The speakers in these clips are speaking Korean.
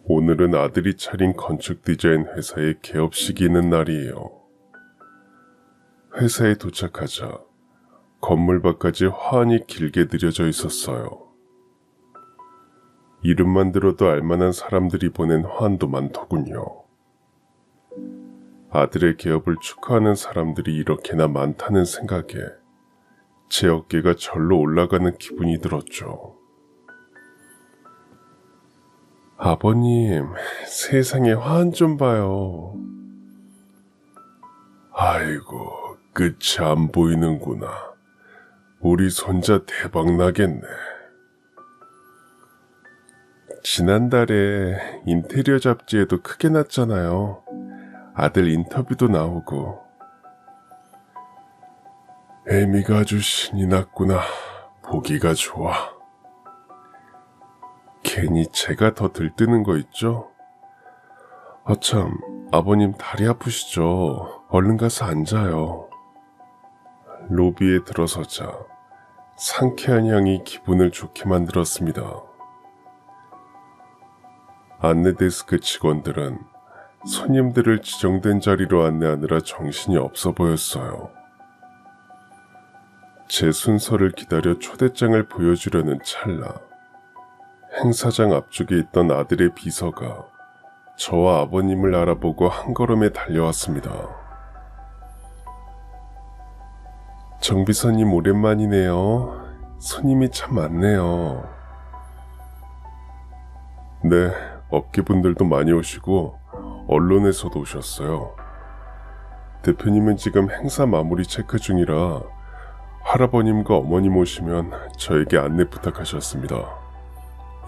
오늘은 아들이 차린 건축 디자인 회사의 개업식이 있는 날이에요. 회사에 도착하자 건물 밖까지 화환이 길게 늘여져 있었어요. 이름만 들어도 알만한 사람들이 보낸 화환도 많더군요. 아들의 개업을 축하하는 사람들이 이렇게나 많다는 생각에 제 어깨가 절로 올라가는 기분이 들었죠. 아버님, 세상에 화환 좀 봐요. 아이고, 끝이 안 보이는구나. 우리 손자 대박 나겠네. 지난달에 인테리어 잡지에도 크게 났잖아요. 아들 인터뷰도 나오고. 애미가 아주 신이 났구나. 보기가 좋아. 괜히 제가 더 들뜨는 거 있죠? 아참, 아버님 다리 아프시죠? 얼른 가서 앉아요. 로비에 들어서자 상쾌한 향이 기분을 좋게 만들었습니다. 안내 데스크 직원들은 손님들을 지정된 자리로 안내하느라 정신이 없어 보였어요. 제 순서를 기다려 초대장을 보여주려는 찰나 행사장 앞쪽에 있던 아들의 비서가 저와 아버님을 알아보고 한 걸음에 달려왔습니다. 정 비서님 오랜만이네요. 손님이 참 많네요. 네, 업계분들도 많이 오시고 언론에서도 오셨어요. 대표님은 지금 행사 마무리 체크 중이라 할아버님과 어머님 오시면 저에게 안내 부탁하셨습니다.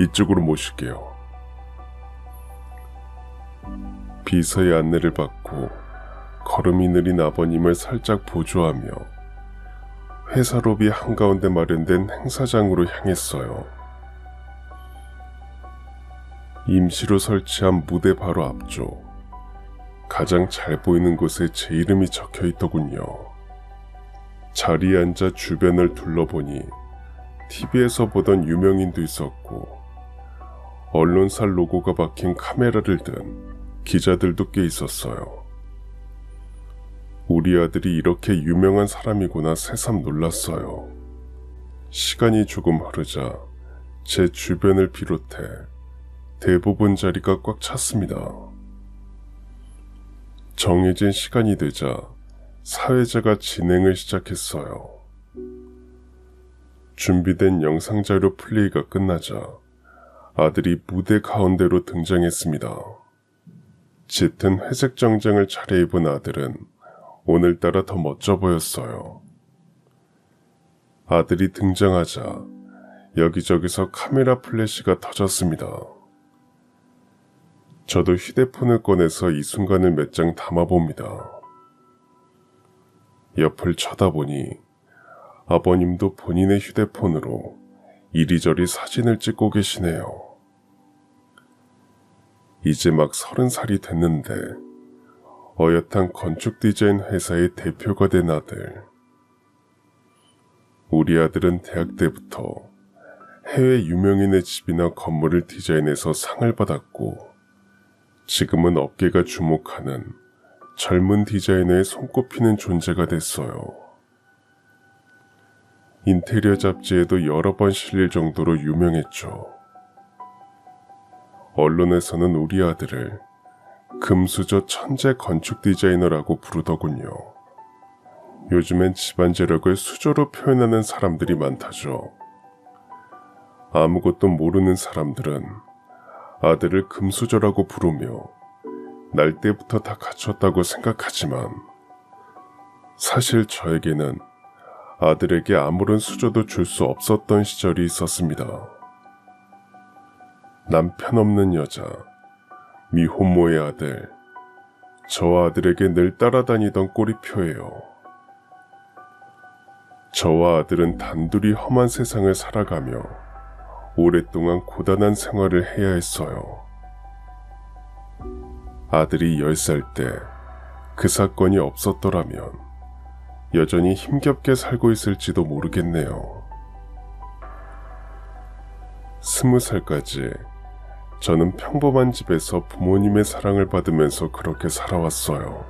이쪽으로 모실게요. 비서의 안내를 받고 걸음이 느린 아버님을 살짝 보조하며 회사 로비 한가운데 마련된 행사장으로 향했어요. 임시로 설치한 무대 바로 앞쪽, 가장 잘 보이는 곳에 제 이름이 적혀 있더군요. 자리에 앉아 주변을 둘러보니 TV에서 보던 유명인도 있었고 언론사 로고가 박힌 카메라를 든 기자들도 꽤 있었어요. 우리 아들이 이렇게 유명한 사람이구나 새삼 놀랐어요. 시간이 조금 흐르자 제 주변을 비롯해 대부분 자리가 꽉 찼습니다. 정해진 시간이 되자 사회자가 진행을 시작했어요. 준비된 영상자료 플레이가 끝나자 아들이 무대 가운데로 등장했습니다. 짙은 회색 정장을 차려입은 아들은 오늘따라 더 멋져 보였어요. 아들이 등장하자 여기저기서 카메라 플래시가 터졌습니다. 저도 휴대폰을 꺼내서 이 순간을 몇 장 담아봅니다. 옆을 쳐다보니 아버님도 본인의 휴대폰으로 이리저리 사진을 찍고 계시네요. 이제 막 30살이 됐는데 어엿한 건축 디자인 회사의 대표가 된 아들. 우리 아들은 대학 때부터 해외 유명인의 집이나 건물을 디자인해서 상을 받았고 지금은 업계가 주목하는 젊은 디자이너에 손꼽히는 존재가 됐어요. 인테리어 잡지에도 여러 번 실릴 정도로 유명했죠. 언론에서는 우리 아들을 금수저 천재 건축 디자이너라고 부르더군요. 요즘엔 집안 재력을 수저로 표현하는 사람들이 많다죠. 아무것도 모르는 사람들은 아들을 금수저라고 부르며 날 때부터 다 갖췄다고 생각하지만 사실 저에게는 아들에게 아무런 수저도 줄 수 없었던 시절이 있었습니다. 남편 없는 여자, 미혼모의 아들, 저와 아들에게 늘 따라다니던 꼬리표예요. 저와 아들은 단둘이 험한 세상을 살아가며 오랫동안 고단한 생활을 해야 했어요. 아들이 10살 때 그 사건이 없었더라면 여전히 힘겹게 살고 있을지도 모르겠네요. 20살까지 저는 평범한 집에서 부모님의 사랑을 받으면서 그렇게 살아왔어요.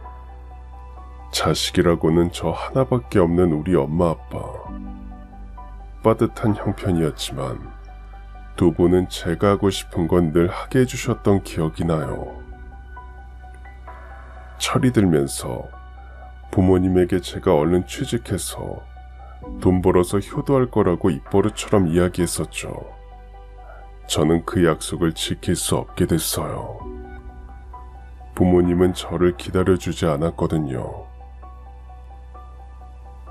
자식이라고는 저 하나밖에 없는 우리 엄마 아빠. 빠듯한 형편이었지만 두 분은 제가 하고 싶은 건 늘 하게 해주셨던 기억이 나요. 철이 들면서 부모님에게 제가 얼른 취직해서 돈 벌어서 효도할 거라고 입버릇처럼 이야기했었죠. 저는 그 약속을 지킬 수 없게 됐어요. 부모님은 저를 기다려주지 않았거든요.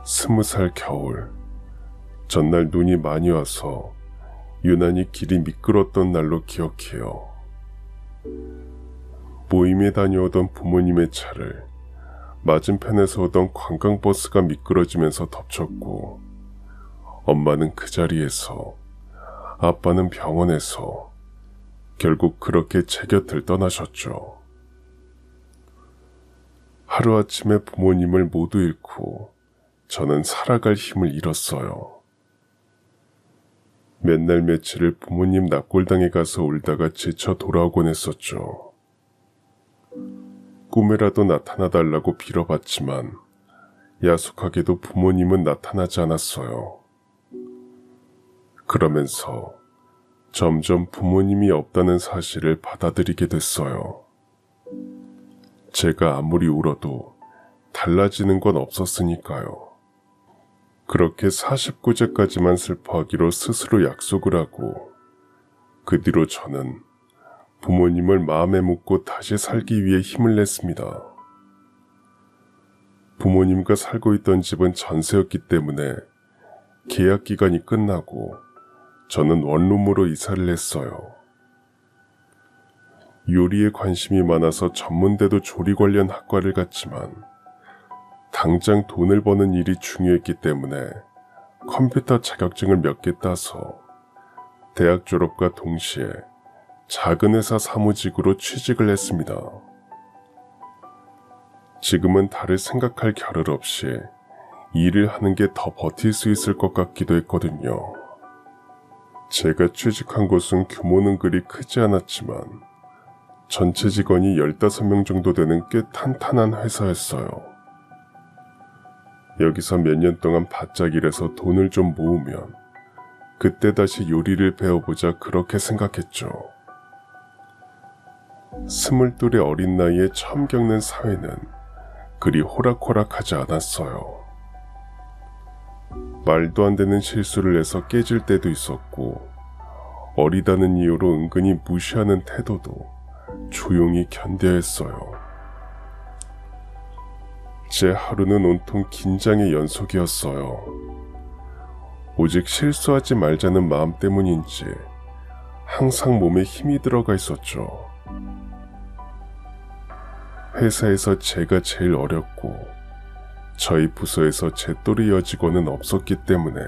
20살 겨울, 전날 눈이 많이 와서 유난히 길이 미끄렀던 날로 기억해요. 모임에 다녀오던 부모님의 차를 맞은편에서 오던 관광버스가 미끄러지면서 덮쳤고, 엄마는 그 자리에서, 아빠는 병원에서 결국 그렇게 제 곁을 떠나셨죠. 하루아침에 부모님을 모두 잃고 저는 살아갈 힘을 잃었어요. 몇 날 며칠을 부모님 납골당에 가서 울다가 지쳐 돌아오곤 했었죠. 꿈에라도 나타나달라고 빌어봤지만 야속하게도 부모님은 나타나지 않았어요. 그러면서 점점 부모님이 없다는 사실을 받아들이게 됐어요. 제가 아무리 울어도 달라지는 건 없었으니까요. 그렇게 49제까지만 슬퍼하기로 스스로 약속을 하고, 그 뒤로 저는 부모님을 마음에 묻고 다시 살기 위해 힘을 냈습니다. 부모님과 살고 있던 집은 전세였기 때문에 계약 기간이 끝나고 저는 원룸으로 이사를 했어요. 요리에 관심이 많아서 전문대도 조리 관련 학과를 갔지만 당장 돈을 버는 일이 중요했기 때문에 컴퓨터 자격증을 몇 개 따서 대학 졸업과 동시에 작은 회사 사무직으로 취직을 했습니다. 지금은 다를 생각할 겨를 없이 일을 하는 게 더 버틸 수 있을 것 같기도 했거든요. 제가 취직한 곳은 규모는 그리 크지 않았지만 전체 직원이 15명 정도 되는 꽤 탄탄한 회사였어요. 여기서 몇 년 동안 바짝 일해서 돈을 좀 모으면 그때 다시 요리를 배워보자, 그렇게 생각했죠. 22의 어린 나이에 처음 겪는 사회는 그리 호락호락하지 않았어요. 말도 안 되는 실수를 해서 깨질 때도 있었고, 어리다는 이유로 은근히 무시하는 태도도 조용히 견뎌야 했어요. 제 하루는 온통 긴장의 연속이었어요. 오직 실수하지 말자는 마음 때문인지 항상 몸에 힘이 들어가 있었죠. 회사에서 제가 제일 어렸고 저희 부서에서 제 또래 여직원은 없었기 때문에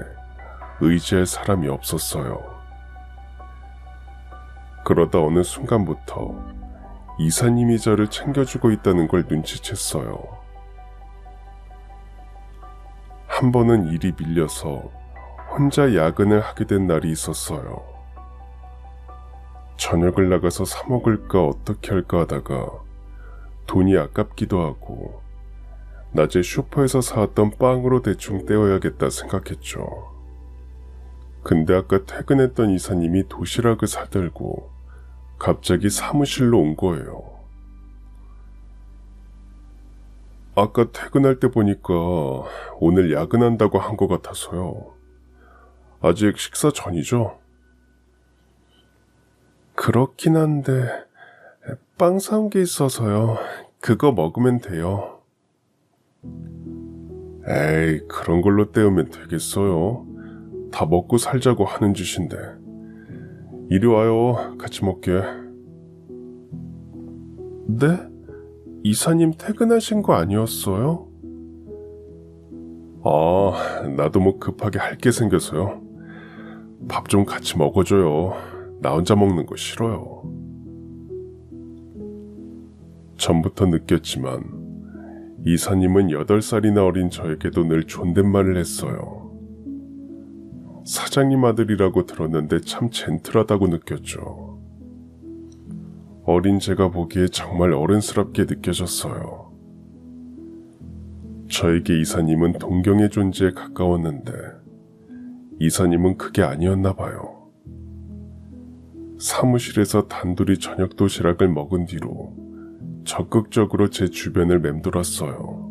의지할 사람이 없었어요. 그러다 어느 순간부터 이사님이 저를 챙겨주고 있다는 걸 눈치챘어요. 한 번은 일이 밀려서 혼자 야근을 하게 된 날이 있었어요. 저녁을 나가서 사 먹을까 어떻게 할까 하다가 돈이 아깝기도 하고 낮에 슈퍼에서 사왔던 빵으로 대충 때워야겠다 생각했죠. 근데 아까 퇴근했던 이사님이 도시락을 사들고 갑자기 사무실로 온 거예요. 아까 퇴근할 때 보니까 오늘 야근한다고 한 것 같아서요. 아직 식사 전이죠? 그렇긴 한데 빵 사온 게 있어서요. 그거 먹으면 돼요. 에이, 그런 걸로 때우면 되겠어요. 다 먹고 살자고 하는 짓인데. 이리 와요. 같이 먹게. 네? 이사님 퇴근하신 거 아니었어요? 나도 뭐 급하게 할 게 생겨서요. 밥 좀 같이 먹어줘요. 나 혼자 먹는 거 싫어요. 전부터 느꼈지만 이사님은 8살이나 어린 저에게도 늘 존댓말을 했어요. 사장님 아들이라고 들었는데 참 젠틀하다고 느꼈죠. 어린 제가 보기에 정말 어른스럽게 느껴졌어요. 저에게 이사님은 동경의 존재에 가까웠는데 이사님은 그게 아니었나 봐요. 사무실에서 단둘이 저녁 도시락을 먹은 뒤로 적극적으로 제 주변을 맴돌았어요.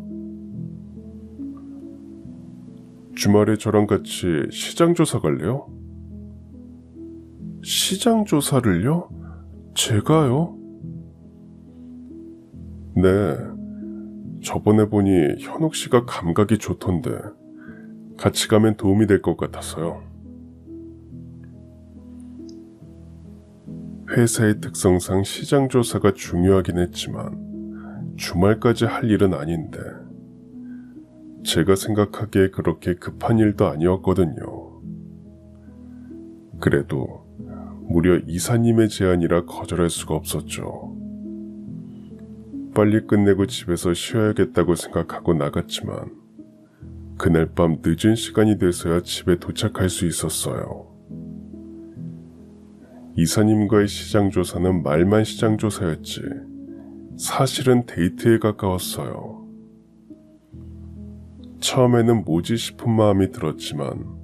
주말에 저랑 같이 시장 조사 갈래요? 시장 조사를요? 제가요? 네, 저번에 보니 현옥 씨가 감각이 좋던데 같이 가면 도움이 될 것 같아서요. 회사의 특성상 시장 조사가 중요하긴 했지만 주말까지 할 일은 아닌데 제가 생각하기에 그렇게 급한 일도 아니었거든요. 그래도 무려 이사님의 제안이라 거절할 수가 없었죠. 빨리 끝내고 집에서 쉬어야겠다고 생각하고 나갔지만 그날 밤 늦은 시간이 돼서야 집에 도착할 수 있었어요. 이사님과의 시장조사는 말만 시장조사였지 사실은 데이트에 가까웠어요. 처음에는 뭐지 싶은 마음이 들었지만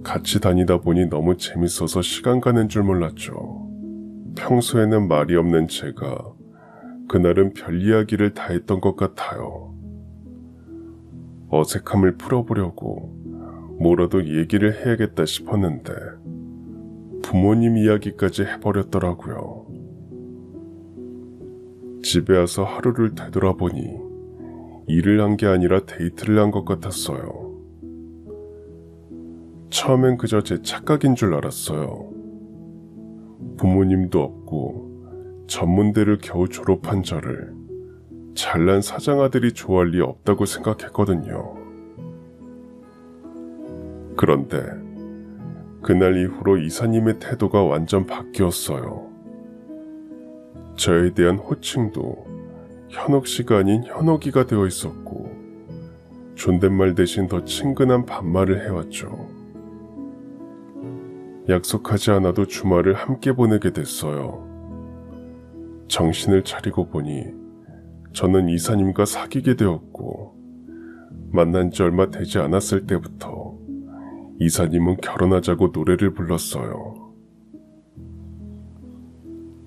같이 다니다 보니 너무 재밌어서 시간 가는 줄 몰랐죠. 평소에는 말이 없는 제가 그날은 별 이야기를 다 했던 것 같아요. 어색함을 풀어보려고 뭐라도 얘기를 해야겠다 싶었는데 부모님 이야기까지 해버렸더라고요. 집에 와서 하루를 되돌아보니 일을 한 게 아니라 데이트를 한 것 같았어요. 처음엔 그저 제 착각인 줄 알았어요. 부모님도 없고 전문대를 겨우 졸업한 저를 잘난 사장아들이 좋아할 리 없다고 생각했거든요. 그런데 그날 이후로 이사님의 태도가 완전 바뀌었어요. 저에 대한 호칭도 현옥 씨가 아닌 현옥이가 되어 있었고 존댓말 대신 더 친근한 반말을 해왔죠. 약속하지 않아도 주말을 함께 보내게 됐어요. 정신을 차리고 보니 저는 이사님과 사귀게 되었고 만난 지 얼마 되지 않았을 때부터 이사님은 결혼하자고 노래를 불렀어요.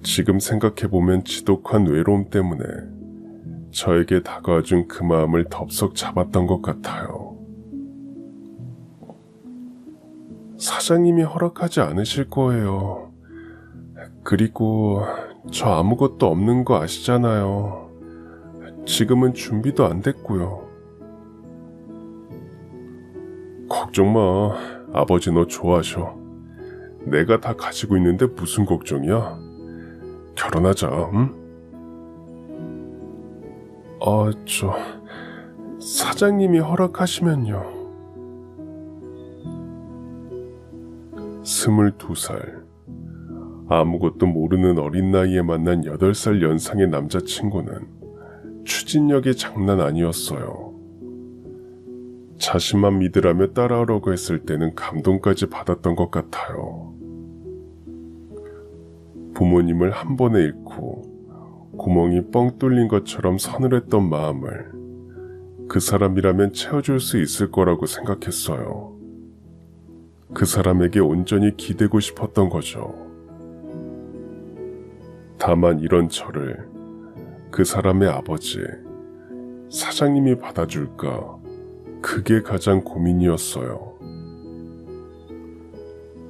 지금 생각해보면 지독한 외로움 때문에 저에게 다가와준 그 마음을 덥석 잡았던 것 같아요. 사장님이 허락하지 않으실 거예요. 그리고 저 아무것도 없는 거 아시잖아요. 지금은 준비도 안 됐고요. 걱정 마. 아버지 너 좋아하셔. 내가 다 가지고 있는데 무슨 걱정이야? 결혼하자, 응? 사장님이 허락하시면요. 22살. 아무것도 모르는 어린 나이에 만난 8살 연상의 남자친구는 추진력이 장난 아니었어요. 자신만 믿으라며 따라오라고 했을 때는 감동까지 받았던 것 같아요. 부모님을 한 번에 잃고 구멍이 뻥 뚫린 것처럼 서늘했던 마음을 그 사람이라면 채워줄 수 있을 거라고 생각했어요. 그 사람에게 온전히 기대고 싶었던 거죠. 다만 이런 저를 그 사람의 아버지, 사장님이 받아줄까, 그게 가장 고민이었어요.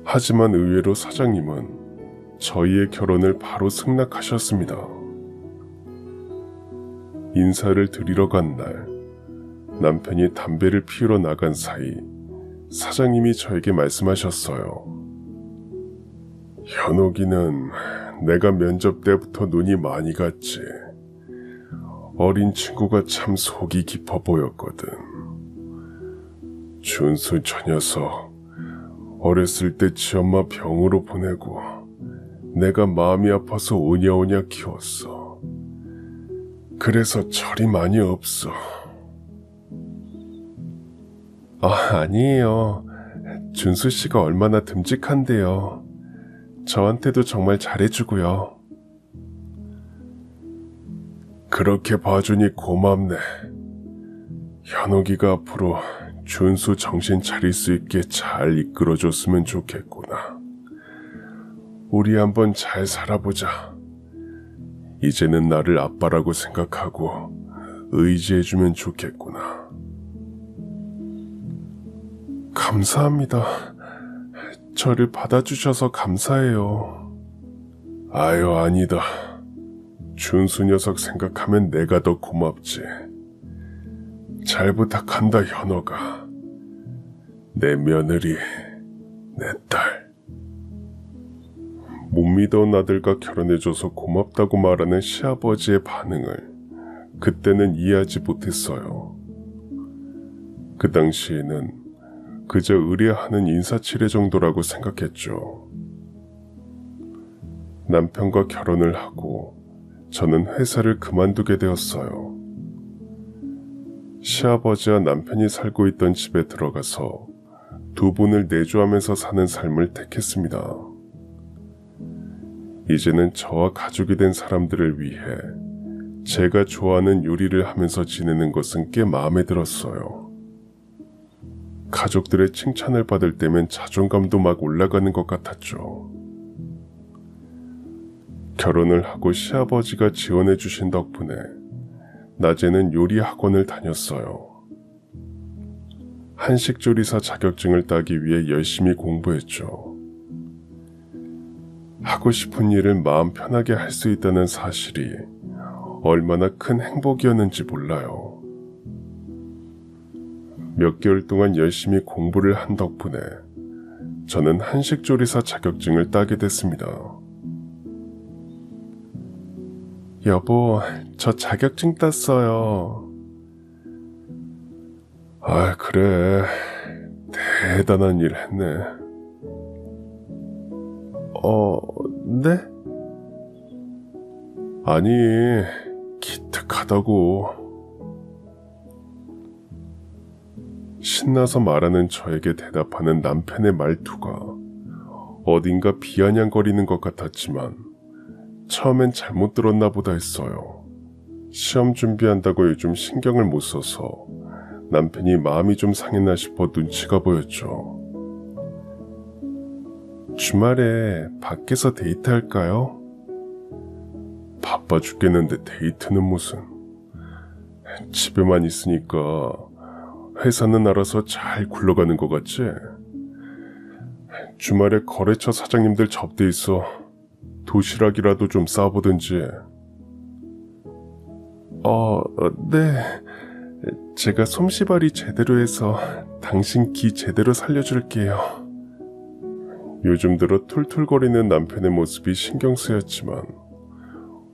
하지만 의외로 사장님은 저희의 결혼을 바로 승낙하셨습니다. 인사를 드리러 간 날, 남편이 담배를 피우러 나간 사이 사장님이 저에게 말씀하셨어요. 현옥이는 내가 면접 때부터 눈이 많이 갔지. 어린 친구가 참 속이 깊어 보였거든. 준수 저 녀석 어렸을 때 지엄마 병으로 보내고 내가 마음이 아파서 오냐오냐 키웠어. 그래서 철이 많이 없어. 아니에요. 준수 씨가 얼마나 듬직한데요. 저한테도 정말 잘해주고요. 그렇게 봐주니 고맙네. 현옥이가 앞으로 준수 정신 차릴 수 있게 잘 이끌어줬으면 좋겠구나. 우리 한번 잘 살아보자. 이제는 나를 아빠라고 생각하고 의지해주면 좋겠구나. 감사합니다. 저를 받아주셔서 감사해요. 아유, 아니다. 준수 녀석 생각하면 내가 더 고맙지. 잘 부탁한다, 현호가. 내 며느리, 내 딸. 못 믿어온 아들과 결혼해줘서 고맙다고 말하는 시아버지의 반응을 그때는 이해하지 못했어요. 그 당시에는 그저 의뢰하는 인사치레 정도라고 생각했죠. 남편과 결혼을 하고 저는 회사를 그만두게 되었어요. 시아버지와 남편이 살고 있던 집에 들어가서 두 분을 내조하면서 사는 삶을 택했습니다. 이제는 저와 가족이 된 사람들을 위해 제가 좋아하는 요리를 하면서 지내는 것은 꽤 마음에 들었어요. 가족들의 칭찬을 받을 때면 자존감도 막 올라가는 것 같았죠. 결혼을 하고 시아버지가 지원해 주신 덕분에 낮에는 요리 학원을 다녔어요. 한식조리사 자격증을 따기 위해 열심히 공부했죠. 하고 싶은 일을 마음 편하게 할 수 있다는 사실이 얼마나 큰 행복이었는지 몰라요. 몇 개월 동안 열심히 공부를 한 덕분에 저는 한식조리사 자격증을 따게 됐습니다. 여보, 저 자격증 땄어요. 아, 그래. 대단한 일 했네. 네? 아니, 기특하다고. 신나서 말하는 저에게 대답하는 남편의 말투가 어딘가 비아냥거리는 것 같았지만 처음엔 잘못 들었나 보다 했어요. 시험 준비한다고 요즘 신경을 못 써서 남편이 마음이 좀 상했나 싶어 눈치가 보였죠. 주말에 밖에서 데이트할까요? 바빠 죽겠는데 데이트는 무슨. 집에만 있으니까 회사는 알아서 잘 굴러가는 것 같지? 주말에 거래처 사장님들 접대 있어. 도시락이라도 좀 싸보든지. 네. 제가 솜씨발이 제대로 해서 당신 기 제대로 살려줄게요. 요즘 들어 툴툴거리는 남편의 모습이 신경 쓰였지만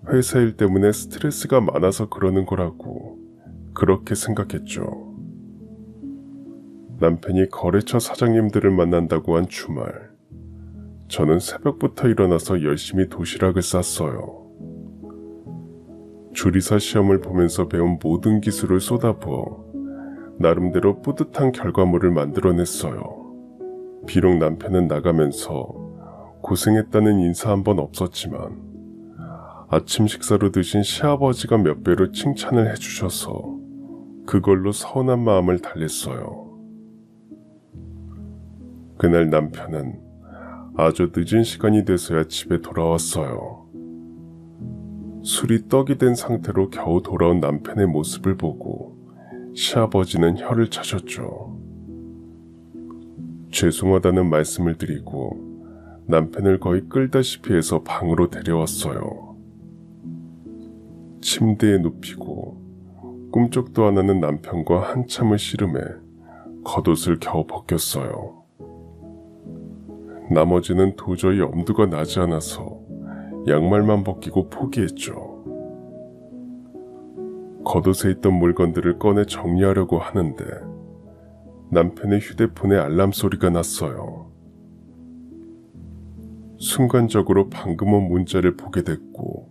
회사 일 때문에 스트레스가 많아서 그러는 거라고 그렇게 생각했죠. 남편이 거래처 사장님들을 만난다고 한 주말, 저는 새벽부터 일어나서 열심히 도시락을 쌌어요. 조리사 시험을 보면서 배운 모든 기술을 쏟아부어 나름대로 뿌듯한 결과물을 만들어냈어요. 비록 남편은 나가면서 고생했다는 인사 한 번 없었지만 아침 식사로 드신 시아버지가 몇 배로 칭찬을 해주셔서 그걸로 서운한 마음을 달랬어요. 그날 남편은 아주 늦은 시간이 돼서야 집에 돌아왔어요. 술이 떡이 된 상태로 겨우 돌아온 남편의 모습을 보고 시아버지는 혀를 차셨죠. 죄송하다는 말씀을 드리고 남편을 거의 끌다시피 해서 방으로 데려왔어요. 침대에 눕히고 꿈쩍도 안 하는 남편과 한참을 씨름해 겉옷을 겨우 벗겼어요. 나머지는 도저히 엄두가 나지 않아서 양말만 벗기고 포기했죠. 겉옷에 있던 물건들을 꺼내 정리하려고 하는데 남편의 휴대폰에 알람 소리가 났어요. 순간적으로 방금 온 문자를 보게 됐고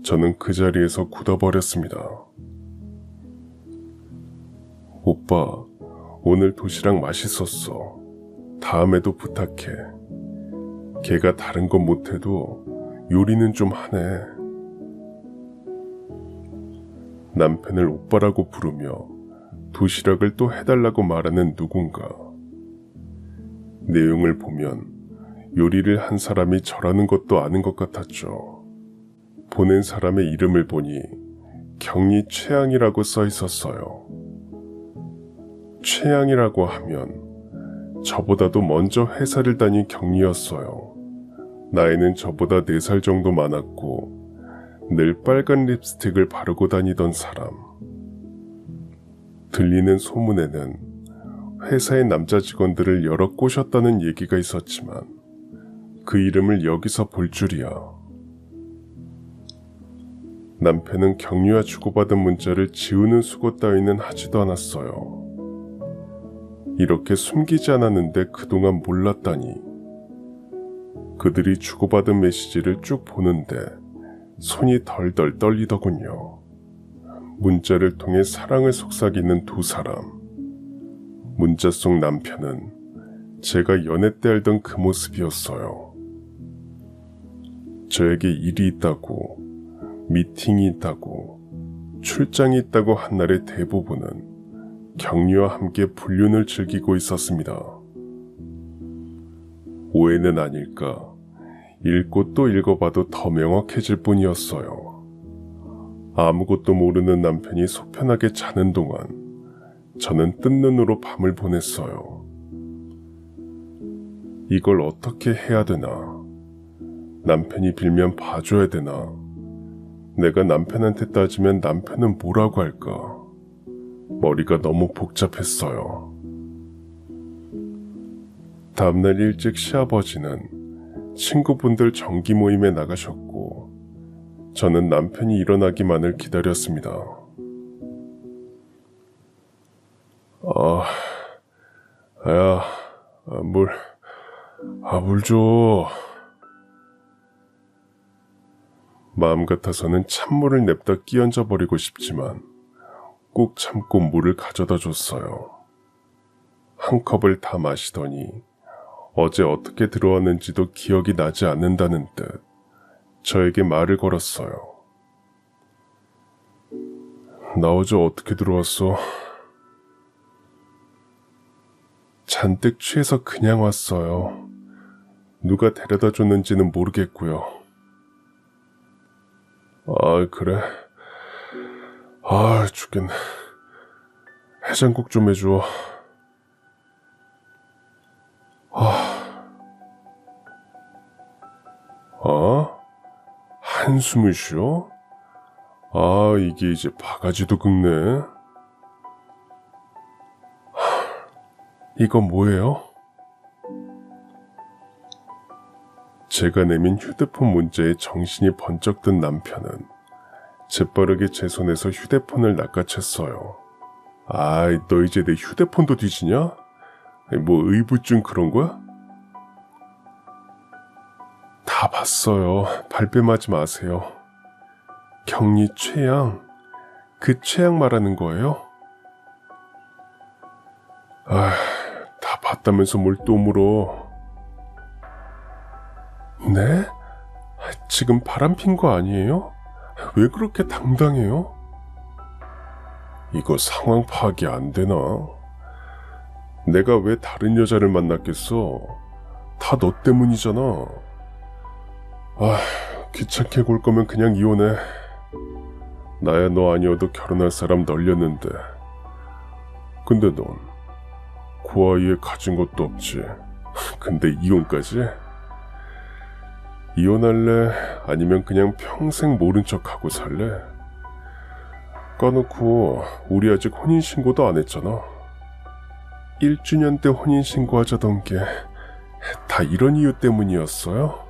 저는 그 자리에서 굳어버렸습니다. 오빠, 오늘 도시락 맛있었어. 다음에도 부탁해. 걔가 다른 건 못해도 요리는 좀 하네. 남편을 오빠라고 부르며 도시락을 또 해달라고 말하는 누군가. 내용을 보면 요리를 한 사람이 저라는 것도 아는 것 같았죠. 보낸 사람의 이름을 보니 경리 최양이라고 써 있었어요. 최양이라고 하면 저보다도 먼저 회사를 다닌 경리였어요. 나이는 저보다 4살 정도 많았고 늘 빨간 립스틱을 바르고 다니던 사람. 들리는 소문에는 회사의 남자 직원들을 여러 꼬셨다는 얘기가 있었지만 그 이름을 여기서 볼 줄이야. 남편은 경리와 주고받은 문자를 지우는 수고 따위는 하지도 않았어요. 이렇게 숨기지 않았는데 그동안 몰랐다니. 그들이 주고받은 메시지를 쭉 보는데 손이 덜덜 떨리더군요. 문자를 통해 사랑을 속삭이는 두 사람. 문자 속 남편은 제가 연애 때 알던 그 모습이었어요. 저에게 일이 있다고, 미팅이 있다고, 출장이 있다고 한 날의 대부분은 경리와 함께 불륜을 즐기고 있었습니다. 오해는 아닐까, 읽고 또 읽어봐도 더 명확해질 뿐이었어요. 아무것도 모르는 남편이 소편하게 자는 동안 저는 뜬 눈으로 밤을 보냈어요. 이걸 어떻게 해야 되나? 남편이 빌면 봐줘야 되나? 내가 남편한테 따지면 남편은 뭐라고 할까? 머리가 너무 복잡했어요. 다음날 일찍 시아버지는 친구분들 정기 모임에 나가셨고 저는 남편이 일어나기만을 기다렸습니다. 물 줘. 마음 같아서는 찬물을 냅다 끼얹어 버리고 싶지만 꾹 참고 물을 가져다 줬어요. 한 컵을 다 마시더니 어제 어떻게 들어왔는지도 기억이 나지 않는다는 듯 저에게 말을 걸었어요. 나 어제 어떻게 들어왔어? 잔뜩 취해서 그냥 왔어요. 누가 데려다 줬는지는 모르겠고요. 그래? 죽겠네. 해장국 좀 해줘. 한숨을 쉬어? 이게 이제 바가지도 긁네. 이거 뭐예요? 제가 내민 휴대폰 문자에 정신이 번쩍 든 남편은 재빠르게 제 손에서 휴대폰을 낚아챘어요. 너 이제 내 휴대폰도 뒤지냐? 뭐 의부증 그런 거야? 다 봤어요. 발뺌하지 마세요. 경리 최양, 그 최양 말하는 거예요? 다 봤다면서 뭘 또 물어. 네? 지금 바람핀 거 아니에요? 왜 그렇게 당당해요? 이거 상황 파악이 안 되나? 내가 왜 다른 여자를 만났겠어? 다 너 때문이잖아. 귀찮게 굴 거면 그냥 이혼해. 나야 너 아니어도 결혼할 사람 널렸는데. 근데 넌 그 아이에 가진 것도 없지. 근데 이혼까지? 이혼할래? 아니면 그냥 평생 모른 척하고 살래? 까놓고 우리 아직 혼인신고도 안 했잖아. 1주년 때 혼인신고하자던 게 다 이런 이유 때문이었어요?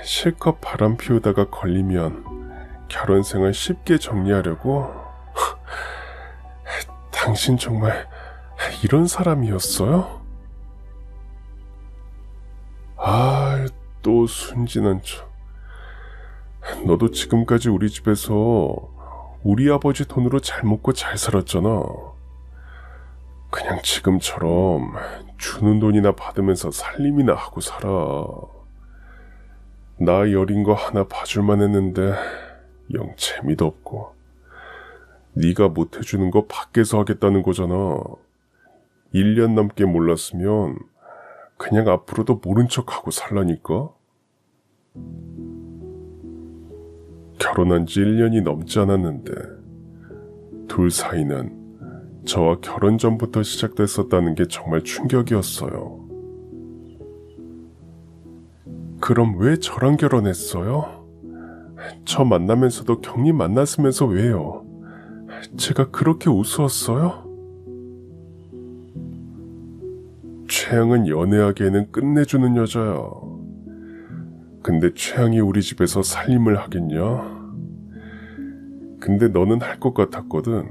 실컷 바람 피우다가 걸리면 결혼생활 쉽게 정리하려고? 당신 정말 이런 사람이었어요? 또 순진한 척. 너도 지금까지 우리 집에서 우리 아버지 돈으로 잘 먹고 잘 살았잖아. 그냥 지금처럼 주는 돈이나 받으면서 살림이나 하고 살아. 나 여린 거 하나 봐줄만 했는데 영 재미도 없고 네가 못해주는 거 밖에서 하겠다는 거잖아. 1년 넘게 몰랐으면 그냥 앞으로도 모른 척하고 살라니까. 결혼한 지 1년이 넘지 않았는데 둘 사이는 저와 결혼 전부터 시작됐었다는 게 정말 충격이었어요. 그럼 왜 저랑 결혼했어요? 저 만나면서도 경리 만났으면서 왜요? 제가 그렇게 우스웠어요? 최양은 연애하기에는 끝내주는 여자야. 근데 최양이 우리 집에서 살림을 하겠냐? 근데 너는 할 것 같았거든.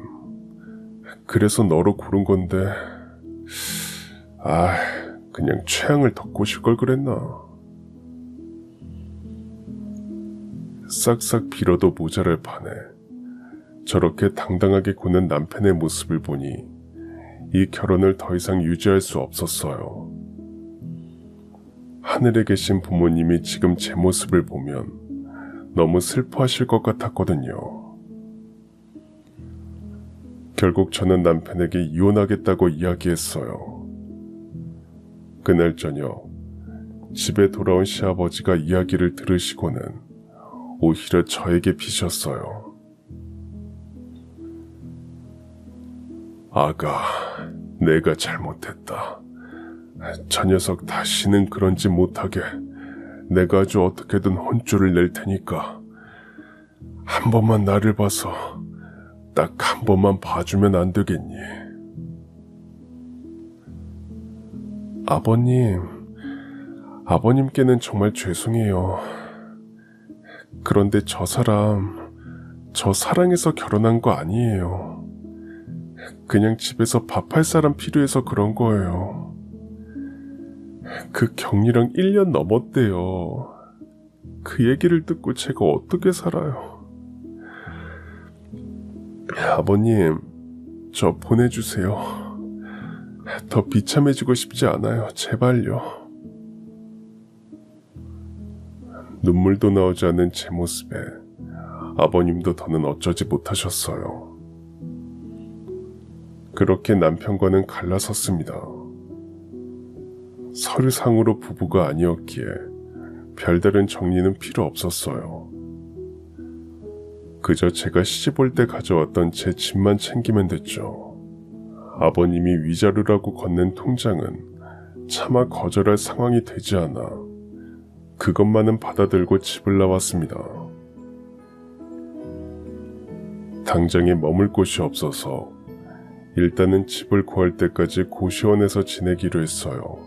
그래서 너로 고른 건데, 그냥 최양을 더 꼬실 걸 그랬나? 싹싹 빌어도 모자랄 판에 저렇게 당당하게 구는 남편의 모습을 보니 이 결혼을 더 이상 유지할 수 없었어요. 하늘에 계신 부모님이 지금 제 모습을 보면 너무 슬퍼하실 것 같았거든요. 결국 저는 남편에게 이혼하겠다고 이야기했어요. 그날 저녁 집에 돌아온 시아버지가 이야기를 들으시고는 오히려 저에게 비셨어요. 아가, 내가 잘못했다. 저 녀석 다시는 그런 짓 못하게 내가 아주 어떻게든 혼쭐을 낼 테니까 한 번만 나를 봐서 딱 한 번만 봐주면 안 되겠니? 아버님께는 정말 죄송해요. 그런데 저 사랑해서 결혼한 거 아니에요. 그냥 집에서 밥할 사람 필요해서 그런 거예요. 그 경리랑 1년 넘었대요. 그 얘기를 듣고 제가 어떻게 살아요? 아버님, 저 보내주세요. 더 비참해지고 싶지 않아요. 제발요. 눈물도 나오지 않는 제 모습에 아버님도 더는 어쩌지 못하셨어요. 그렇게 남편과는 갈라섰습니다. 서류상으로 부부가 아니었기에 별다른 정리는 필요 없었어요. 그저 제가 시집올 때 가져왔던 제 집만 챙기면 됐죠. 아버님이 위자료라고 건넨 통장은 차마 거절할 상황이 되지 않아 그것만은 받아들고 집을 나왔습니다. 당장에 머물 곳이 없어서 일단은 집을 구할 때까지 고시원에서 지내기로 했어요.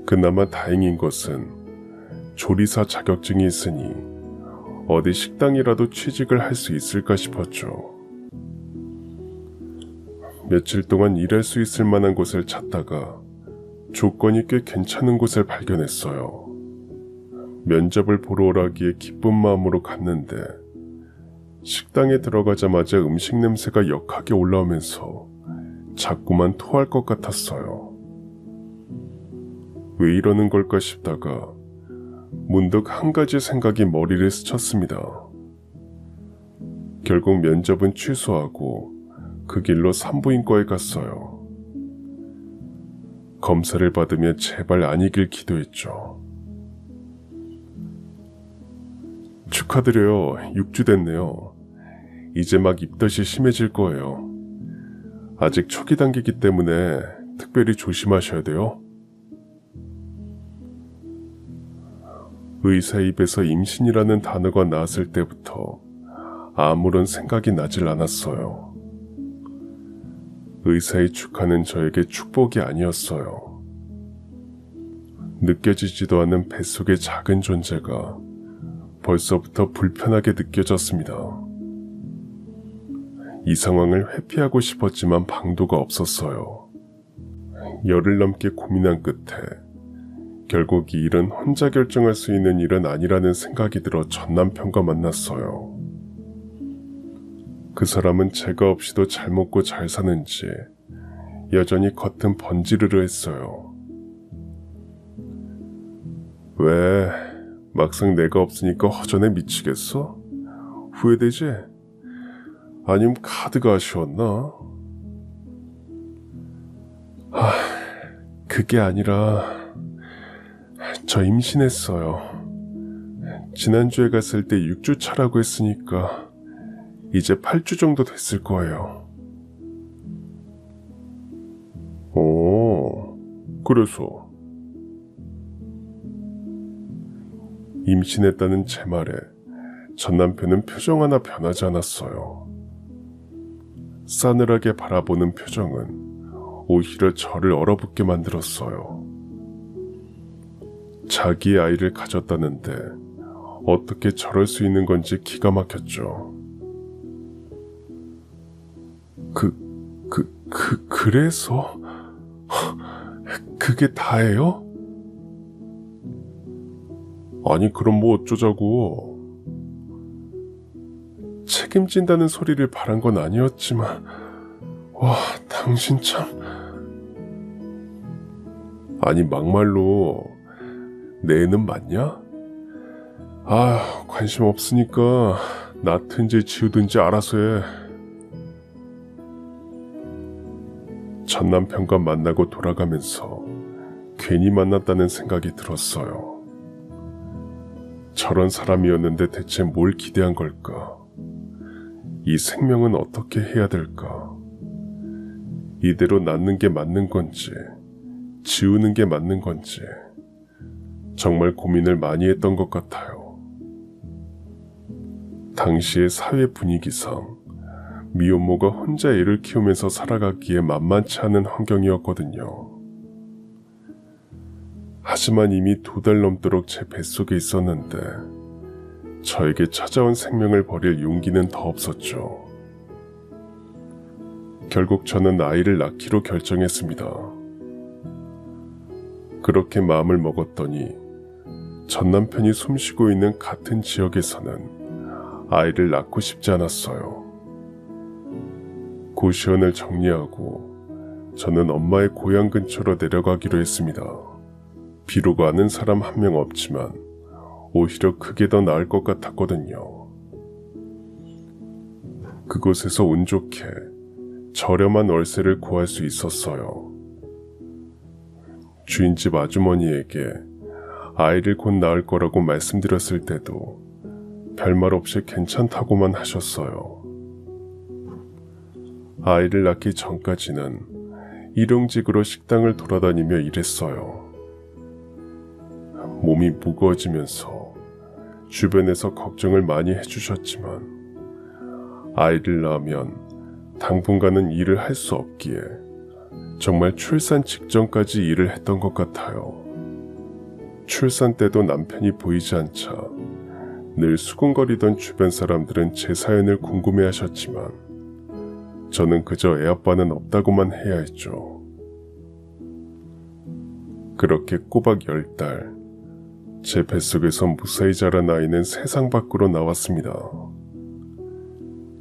그나마 다행인 것은 조리사 자격증이 있으니 어디 식당이라도 취직을 할 수 있을까 싶었죠. 며칠 동안 일할 수 있을 만한 곳을 찾다가 조건이 꽤 괜찮은 곳을 발견했어요. 면접을 보러 오라기에 기쁜 마음으로 갔는데 식당에 들어가자마자 음식 냄새가 역하게 올라오면서 자꾸만 토할 것 같았어요. 왜 이러는 걸까 싶다가 문득 한 가지 생각이 머리를 스쳤습니다. 결국 면접은 취소하고 그 길로 산부인과에 갔어요. 검사를 받으며 제발 아니길 기도했죠. 축하드려요. 6주 됐네요. 이제 막 입덧이 심해질 거예요. 아직 초기 단계이기 때문에 특별히 조심하셔야 돼요. 의사 입에서 임신이라는 단어가 나왔을 때부터 아무런 생각이 나질 않았어요. 의사의 축하는 저에게 축복이 아니었어요. 느껴지지도 않는 뱃속의 작은 존재가 벌써부터 불편하게 느껴졌습니다. 이 상황을 회피하고 싶었지만 방도가 없었어요. 열흘 넘게 고민한 끝에 결국 이 일은 혼자 결정할 수 있는 일은 아니라는 생각이 들어 전 남편과 만났어요. 그 사람은 제가 없이도 잘 먹고 잘 사는지 여전히 겉은 번지르르 했어요. 왜 막상 내가 없으니까 허전해 미치겠어? 후회되지? 아님 카드가 아쉬웠나? 그게 아니라 저 임신했어요. 지난주에 갔을 때 6주 차라고 했으니까 이제 8주 정도 됐을 거예요. 그래서? 임신했다는 제 말에 전 남편은 표정 하나 변하지 않았어요. 싸늘하게 바라보는 표정은 오히려 저를 얼어붙게 만들었어요. 자기의 아이를 가졌다는데 어떻게 저럴 수 있는 건지 기가 막혔죠. 그래서? 그게 다예요? 아니, 그럼 뭐 어쩌자고. 책임진다는 소리를 바란 건 아니었지만, 와, 당신 참. 아니, 막말로 내 애는 맞냐? 관심 없으니까 낳든지 지우든지 알아서 해. 전 남편과 만나고 돌아가면서 괜히 만났다는 생각이 들었어요. 저런 사람이었는데 대체 뭘 기대한 걸까? 이 생명은 어떻게 해야 될까? 이대로 낳는 게 맞는 건지, 지우는 게 맞는 건지 정말 고민을 많이 했던 것 같아요. 당시의 사회 분위기상 미혼모가 혼자 애를 키우면서 살아가기에 만만치 않은 환경이었거든요. 하지만 이미 2달 넘도록 제 뱃속에 있었는데 저에게 찾아온 생명을 버릴 용기는 더 없었죠. 결국 저는 아이를 낳기로 결정했습니다. 그렇게 마음을 먹었더니 전 남편이 숨쉬고 있는 같은 지역에서는 아이를 낳고 싶지 않았어요. 고시원을 정리하고 저는 엄마의 고향 근처로 내려가기로 했습니다. 비록 아는 사람 한 명 없지만 오히려 그게 더 나을 것 같았거든요. 그곳에서 운 좋게 저렴한 월세를 구할 수 있었어요. 주인집 아주머니에게 아이를 곧 낳을 거라고 말씀드렸을 때도 별말 없이 괜찮다고만 하셨어요. 아이를 낳기 전까지는 일용직으로 식당을 돌아다니며 일했어요. 몸이 무거워지면서 주변에서 걱정을 많이 해주셨지만 아이를 낳으면 당분간은 일을 할 수 없기에 정말 출산 직전까지 일을 했던 것 같아요. 출산 때도 남편이 보이지 않자 늘 수군거리던 주변 사람들은 제 사연을 궁금해하셨지만 저는 그저 애아빠는 없다고만 해야 했죠. 그렇게 꼬박 10달 제 뱃속에서 무사히 자란 아이는 세상 밖으로 나왔습니다.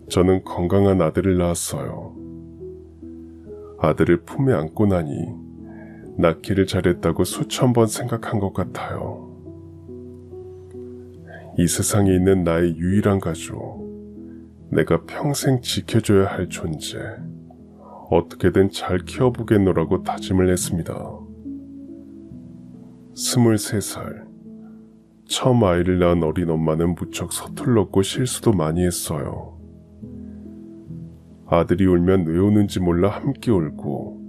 저는 건강한 아들을 낳았어요. 아들을 품에 안고 나니 낳기를 잘했다고 수천 번 생각한 것 같아요. 이 세상에 있는 나의 유일한 가족, 내가 평생 지켜줘야 할 존재, 어떻게든 잘 키워보겠노라고 다짐을 했습니다. 23살, 처음 아이를 낳은 어린 엄마는 무척 서툴렀고 실수도 많이 했어요. 아들이 울면 왜 우는지 몰라 함께 울고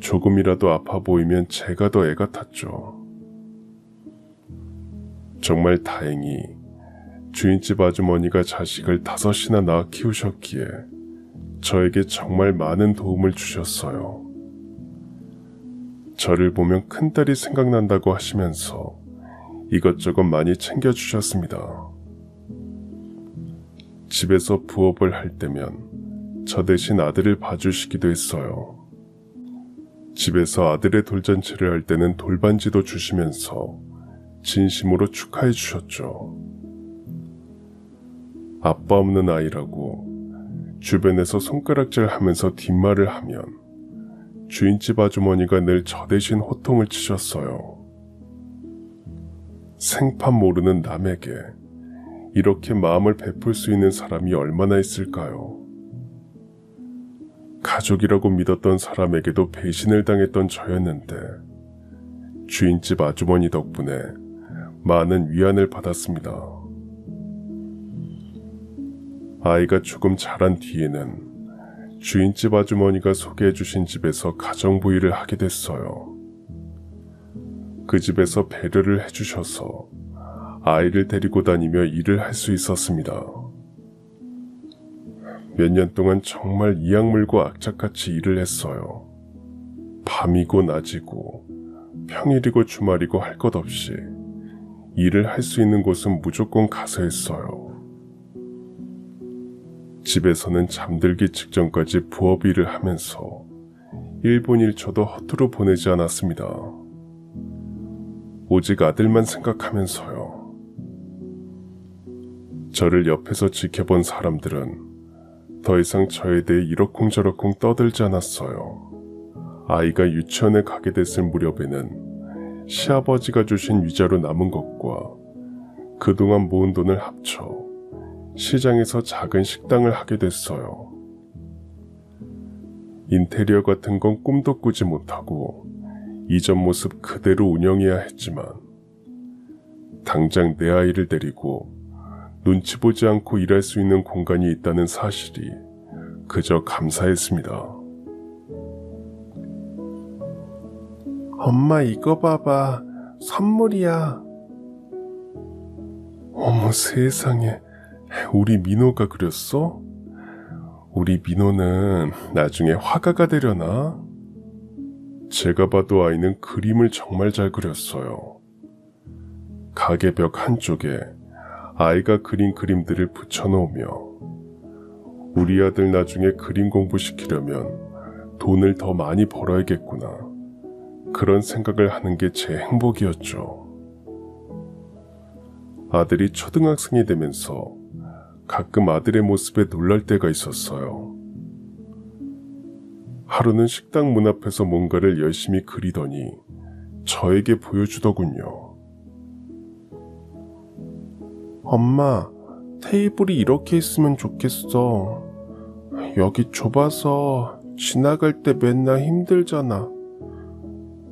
조금이라도 아파 보이면 제가 더 애 같았죠. 정말 다행히 주인집 아주머니가 자식을 5이나 낳아 키우셨기에 저에게 정말 많은 도움을 주셨어요. 저를 보면 큰딸이 생각난다고 하시면서 이것저것 많이 챙겨주셨습니다. 집에서 부업을 할 때면 저 대신 아들을 봐주시기도 했어요. 집에서 아들의 돌잔치를 할 때는 돌반지도 주시면서 진심으로 축하해 주셨죠. 아빠 없는 아이라고 주변에서 손가락질 하면서 뒷말을 하면 주인집 아주머니가 늘 저 대신 호통을 치셨어요. 생판 모르는 남에게 이렇게 마음을 베풀 수 있는 사람이 얼마나 있을까요? 가족이라고 믿었던 사람에게도 배신을 당했던 저였는데 주인집 아주머니 덕분에 많은 위안을 받았습니다. 아이가 조금 자란 뒤에는 주인집 아주머니가 소개해 주신 집에서 가정부일을 하게 됐어요. 그 집에서 배려를 해주셔서 아이를 데리고 다니며 일을 할 수 있었습니다. 몇 년 동안 정말 이악물고 악착같이 일을 했어요. 밤이고 낮이고 평일이고 주말이고 할 것 없이 일을 할 수 있는 곳은 무조건 가서 했어요. 집에서는 잠들기 직전까지 부업 일을 하면서 1분 1초도 허투루 보내지 않았습니다. 오직 아들만 생각하면서요. 저를 옆에서 지켜본 사람들은 더 이상 저에 대해 이러쿵저러쿵 떠들지 않았어요. 아이가 유치원에 가게 됐을 무렵에는 시아버지가 주신 위자료 남은 것과 그동안 모은 돈을 합쳐 시장에서 작은 식당을 하게 됐어요. 인테리어 같은 건 꿈도 꾸지 못하고 이전 모습 그대로 운영해야 했지만 당장 내 아이를 데리고 눈치 보지 않고 일할 수 있는 공간이 있다는 사실이 그저 감사했습니다. 엄마 이거 봐봐. 선물이야. 어머 세상에. 우리 민호가 그렸어? 우리 민호는 나중에 화가가 되려나? 제가 봐도 아이는 그림을 정말 잘 그렸어요. 가게 벽 한쪽에 아이가 그린 그림들을 붙여놓으며 우리 아들 나중에 그림 공부시키려면 돈을 더 많이 벌어야겠구나. 그런 생각을 하는 게 제 행복이었죠. 아들이 초등학생이 되면서 가끔 아들의 모습에 놀랄 때가 있었어요. 하루는 식당 문 앞에서 뭔가를 열심히 그리더니 저에게 보여주더군요. 엄마, 테이블이 이렇게 있으면 좋겠어. 여기 좁아서 지나갈 때 맨날 힘들잖아.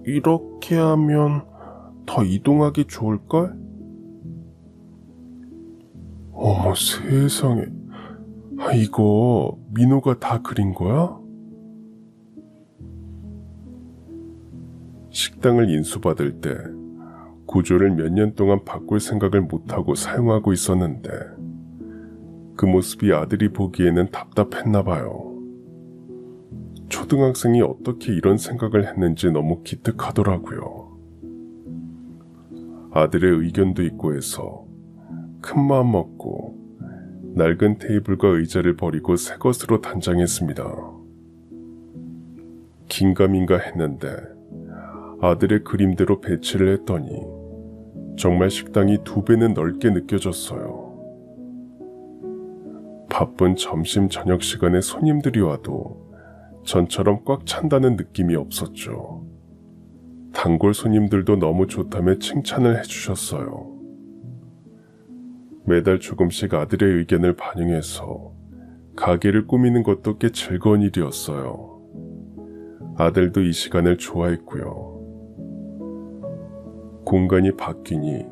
이렇게 하면 더 이동하기 좋을걸? 어머 세상에. 이거 민호가 다 그린 거야? 식당을 인수받을 때 구조를 몇 년 동안 바꿀 생각을 못하고 사용하고 있었는데 그 모습이 아들이 보기에는 답답했나 봐요. 초등학생이 어떻게 이런 생각을 했는지 너무 기특하더라고요. 아들의 의견도 있고 해서 큰 마음 먹고 낡은 테이블과 의자를 버리고 새 것으로 단장했습니다. 긴가민가 했는데 아들의 그림대로 배치를 했더니 정말 식당이 2배는 넓게 느껴졌어요. 바쁜 점심 저녁 시간에 손님들이 와도 전처럼 꽉 찬다는 느낌이 없었죠. 단골 손님들도 너무 좋다며 칭찬을 해주셨어요. 매달 조금씩 아들의 의견을 반영해서 가게를 꾸미는 것도 꽤 즐거운 일이었어요. 아들도 이 시간을 좋아했고요. 공간이 바뀌니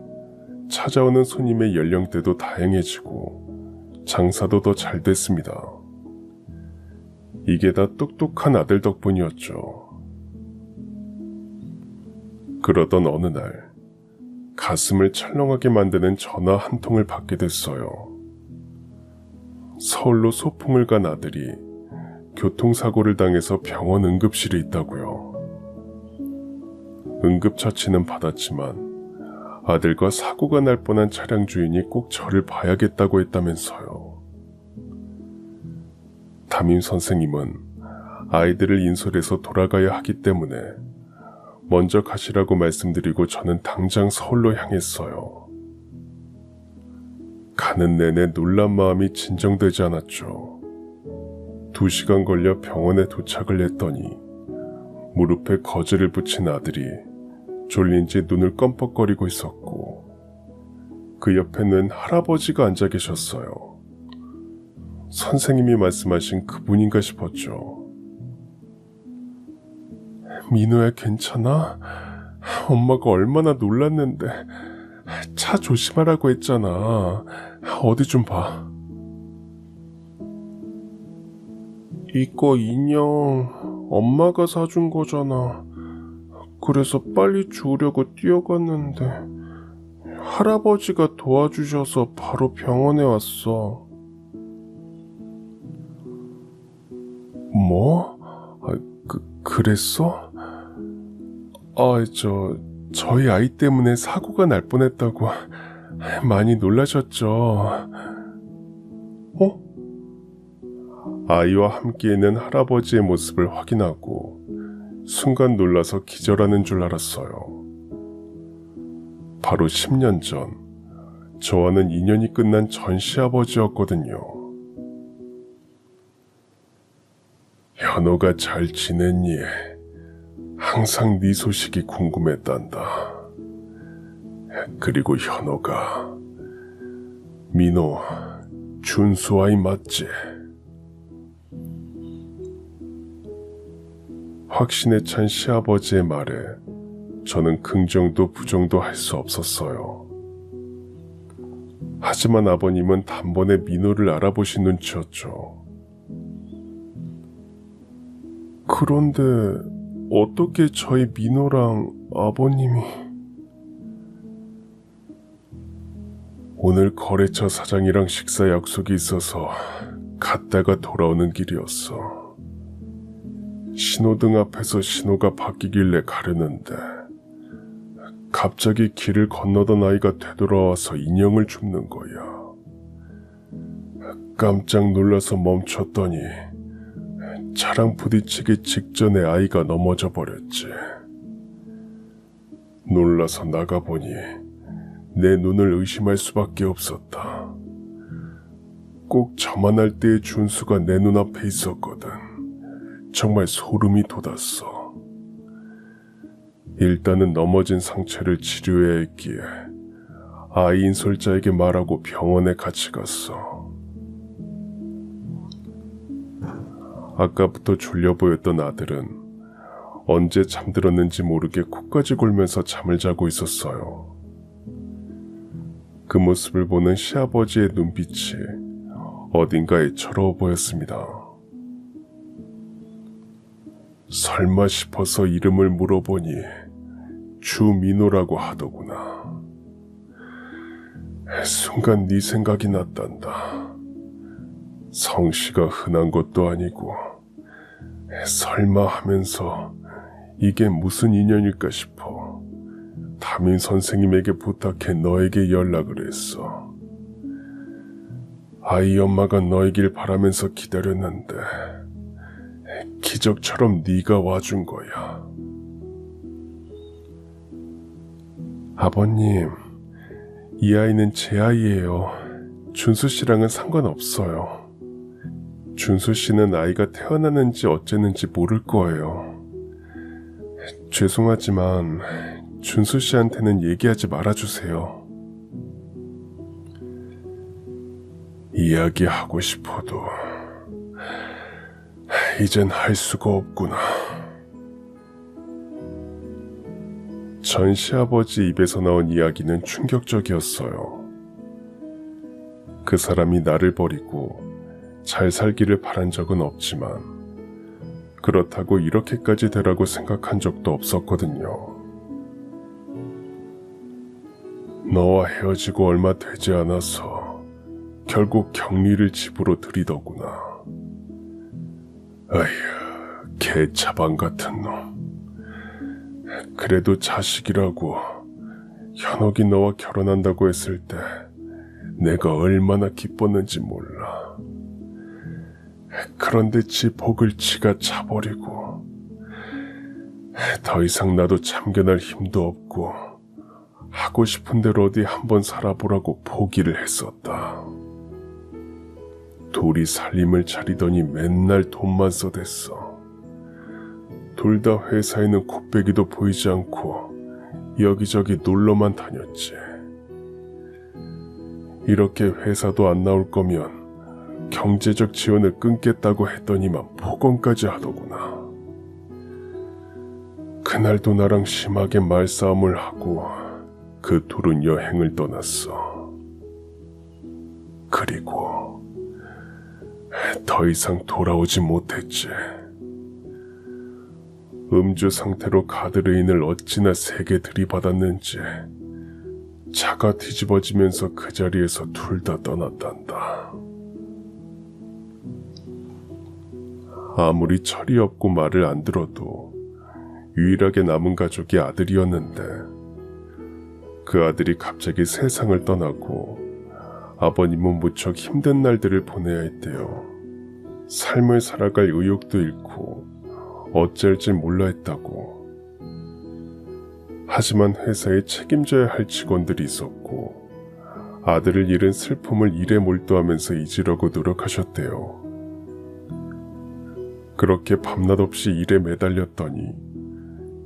찾아오는 손님의 연령대도 다양해지고 장사도 더 잘 됐습니다. 이게 다 똑똑한 아들 덕분이었죠. 그러던 어느 날 가슴을 철렁하게 만드는 전화 한 통을 받게 됐어요. 서울로 소풍을 간 아들이 교통사고를 당해서 병원 응급실에 있다고요. 응급처치는 받았지만 아들과 사고가 날 뻔한 차량 주인이 꼭 저를 봐야겠다고 했다면서요. 담임 선생님은 아이들을 인솔해서 돌아가야 하기 때문에 먼저 가시라고 말씀드리고 저는 당장 서울로 향했어요. 가는 내내 놀란 마음이 진정되지 않았죠. 2시간 걸려 병원에 도착을 했더니 무릎에 거즈를 붙인 아들이 졸린지 눈을 껌뻑거리고 있었고 그 옆에는 할아버지가 앉아 계셨어요. 선생님이 말씀하신 그분인가 싶었죠. 민호야, 괜찮아? 엄마가 얼마나 놀랐는데. 차 조심하라고 했잖아. 어디 좀 봐. 이거 인형 엄마가 사준 거잖아. 그래서 빨리 주우려고 뛰어갔는데 할아버지가 도와주셔서 바로 병원에 왔어. 뭐? 그랬어? 저희 아이 때문에 사고가 날 뻔했다고 많이 놀라셨죠? 아이와 함께 있는 할아버지의 모습을 확인하고 순간 놀라서 기절하는 줄 알았어요. 바로 10년 전 저와는 인연이 끝난 전 시아버지였거든요. 현호가 잘 지냈니? 항상 네 소식이 궁금했단다. 그리고 현호가 민호, 준수 아이 맞지? 확신에 찬 시아버지의 말에 저는 긍정도 부정도 할 수 없었어요. 하지만 아버님은 단번에 민호를 알아보신 눈치였죠. 그런데 어떻게 저희 민호랑 아버님이... 오늘 거래처 사장이랑 식사 약속이 있어서 갔다가 돌아오는 길이었어. 신호등 앞에서 신호가 바뀌길래 가려는데 갑자기 길을 건너던 아이가 되돌아와서 인형을 줍는 거야. 깜짝 놀라서 멈췄더니 차랑 부딪히기 직전에 아이가 넘어져 버렸지. 놀라서 나가보니 내 눈을 의심할 수밖에 없었다. 꼭 저만할 때의 준수가 내 눈앞에 있었거든. 정말 소름이 돋았어. 일단은 넘어진 상처를 치료해야 했기에 아이 인솔자에게 말하고 병원에 같이 갔어. 아까부터 졸려 보였던 아들은 언제 잠들었는지 모르게 코까지 골면서 잠을 자고 있었어요. 그 모습을 보는 시아버지의 눈빛이 어딘가에 철러워 보였습니다. 설마 싶어서 이름을 물어보니 주민호라고 하더구나. 순간 네 생각이 났단다. 성씨가 흔한 것도 아니고 설마 하면서 이게 무슨 인연일까 싶어 담임 선생님에게 부탁해 너에게 연락을 했어. 아이 엄마가 너이길 바라면서 기다렸는데 기적처럼 네가 와준 거야. 아버님, 이 아이는 제 아이예요. 준수 씨랑은 상관없어요. 준수 씨는 아이가 태어났는지 어쨌는지 모를 거예요. 죄송하지만 준수 씨한테는 얘기하지 말아주세요. 이야기하고 싶어도 이젠 할 수가 없구나. 전 시아버지 입에서 나온 이야기는 충격적이었어요. 그 사람이 나를 버리고 잘 살기를 바란 적은 없지만 그렇다고 이렇게까지 되라고 생각한 적도 없었거든요. 너와 헤어지고 얼마 되지 않아서 결국 격리를 집으로 들이더구나. 아휴, 개차방 같은 놈. 그래도 자식이라고 현옥이 너와 결혼한다고 했을 때 내가 얼마나 기뻤는지 몰라. 그런데 지 복을 지가 차버리고 더 이상 나도 참견할 힘도 없고 하고 싶은 대로 어디 한번 살아보라고 포기를 했었다. 둘이 살림을 차리더니 맨날 돈만 써댔어. 둘 다 회사에는 콧배기도 보이지 않고 여기저기 놀러만 다녔지. 이렇게 회사도 안 나올 거면 경제적 지원을 끊겠다고 했더니만 폭언까지 하더구나. 그날도 나랑 심하게 말싸움을 하고 그 둘은 여행을 떠났어. 그리고 더 이상 돌아오지 못했지. 음주 상태로 가드레인을 어찌나 세게 들이받았는지 차가 뒤집어지면서 그 자리에서 둘 다 떠났단다. 아무리 철이 없고 말을 안 들어도 유일하게 남은 가족이 아들이었는데 그 아들이 갑자기 세상을 떠나고 아버님은 무척 힘든 날들을 보내야 했대요. 삶을 살아갈 의욕도 잃고 어쩔지 몰라 했다고. 하지만 회사에 책임져야 할 직원들이 있었고 아들을 잃은 슬픔을 일에 몰두하면서 잊으려고 노력하셨대요. 그렇게 밤낮 없이 일에 매달렸더니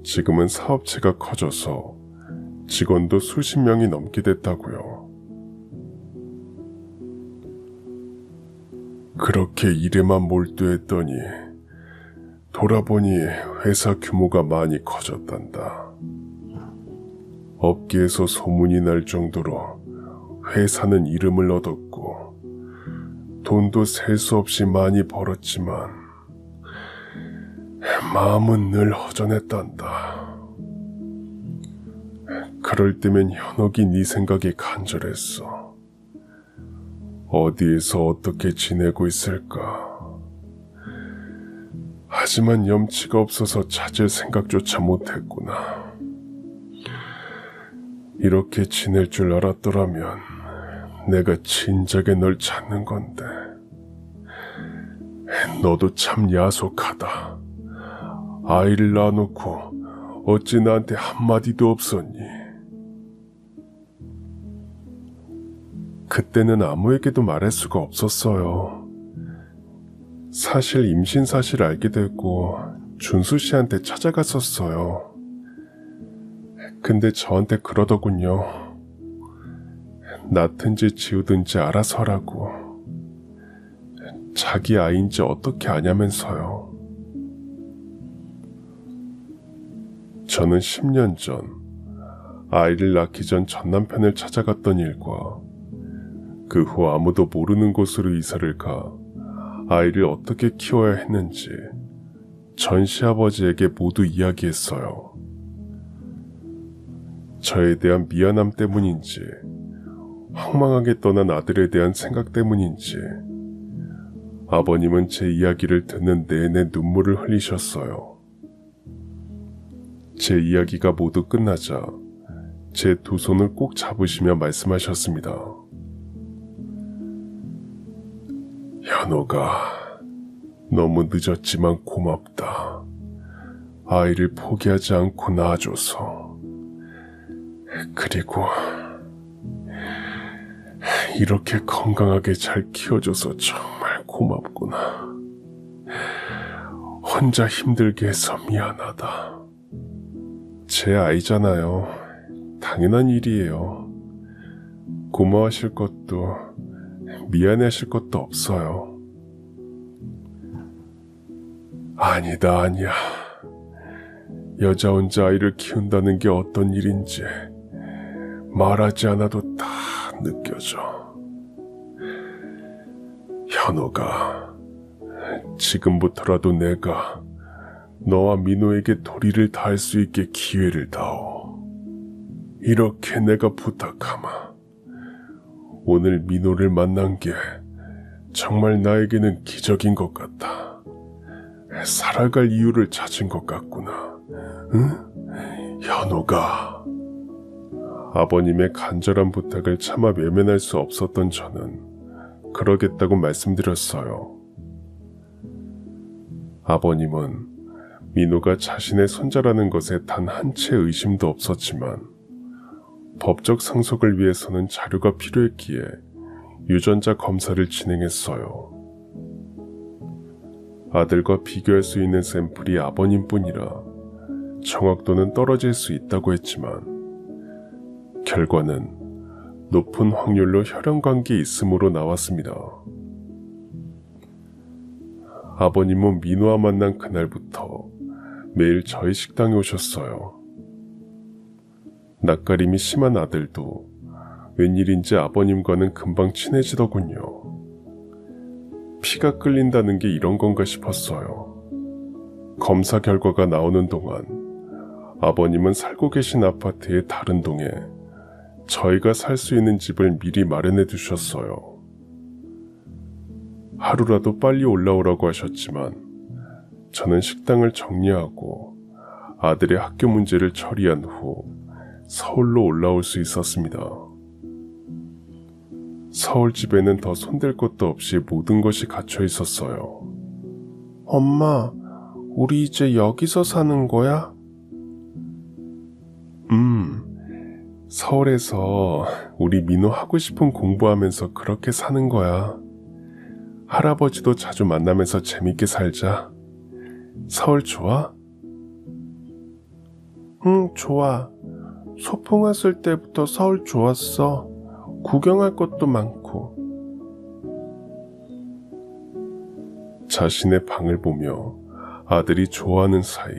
지금은 사업체가 커져서 직원도 수십 명이 넘게 됐다고요. 그렇게 일에만 몰두했더니 돌아보니 회사 규모가 많이 커졌단다. 업계에서 소문이 날 정도로 회사는 이름을 얻었고 돈도 셀 수 없이 많이 벌었지만 마음은 늘 허전했단다. 그럴 때면 현옥이 네 생각이 간절했어. 어디에서 어떻게 지내고 있을까? 하지만 염치가 없어서 찾을 생각조차 못했구나. 이렇게 지낼 줄 알았더라면 내가 진작에 널 찾는 건데. 너도 참 야속하다. 아이를 낳아놓고 어찌 나한테 한마디도 없었니? 그때는 아무에게도 말할 수가 없었어요. 사실 임신 사실 알게 되고 준수 씨한테 찾아갔었어요. 근데 저한테 그러더군요. 낳든지 지우든지 알아서 하라고. 자기 아이인지 어떻게 아냐면서요. 저는 10년 전 아이를 낳기 전 전남편을 찾아갔던 일과 그 후 아무도 모르는 곳으로 이사를 가 아이를 어떻게 키워야 했는지 전 시아버지에게 모두 이야기했어요. 저에 대한 미안함 때문인지 황망하게 떠난 아들에 대한 생각 때문인지 아버님은 제 이야기를 듣는 내내 눈물을 흘리셨어요. 제 이야기가 모두 끝나자 제 두 손을 꼭 잡으시며 말씀하셨습니다. 현호가 너무 늦었지만 고맙다. 아이를 포기하지 않고 낳아줘서. 그리고 이렇게 건강하게 잘 키워줘서 정말 고맙구나. 혼자 힘들게 해서 미안하다. 제 아이잖아요. 당연한 일이에요. 고마워하실 것도 미안해하실 것도 없어요. 아니야. 여자 혼자 아이를 키운다는 게 어떤 일인지 말하지 않아도 다 느껴져. 현호가 지금부터라도 내가 너와 민호에게 도리를 다할 수 있게 기회를 다오. 이렇게 내가 부탁하마. 오늘 민호를 만난 게 정말 나에게는 기적인 것 같다. 살아갈 이유를 찾은 것 같구나. 응? 현호가. 아버님의 간절한 부탁을 차마 외면할 수 없었던 저는 그러겠다고 말씀드렸어요. 아버님은 민호가 자신의 손자라는 것에 단 한 채 의심도 없었지만 법적 상속을 위해서는 자료가 필요했기에 유전자 검사를 진행했어요. 아들과 비교할 수 있는 샘플이 아버님뿐이라 정확도는 떨어질 수 있다고 했지만 결과는 높은 확률로 혈연관계 있음으로 나왔습니다. 아버님은 민호와 만난 그날부터 매일 저희 식당에 오셨어요. 낯가림이 심한 아들도 웬일인지 아버님과는 금방 친해지더군요. 피가 끓는다는 게 이런 건가 싶었어요. 검사 결과가 나오는 동안 아버님은 살고 계신 아파트의 다른 동에 저희가 살 수 있는 집을 미리 마련해 두셨어요. 하루라도 빨리 올라오라고 하셨지만 저는 식당을 정리하고 아들의 학교 문제를 처리한 후 서울로 올라올 수 있었습니다. 서울 집에는 더 손댈 것도 없이 모든 것이 갇혀 있었어요. 엄마, 우리 이제 여기서 사는 거야? 서울에서 우리 민호 하고 싶은 공부하면서 그렇게 사는 거야. 할아버지도 자주 만나면서 재밌게 살자. 서울 좋아? 응, 좋아. 소풍 왔을 때부터 서울 좋았어. 구경할 것도 많고. 자신의 방을 보며 아들이 좋아하는 사이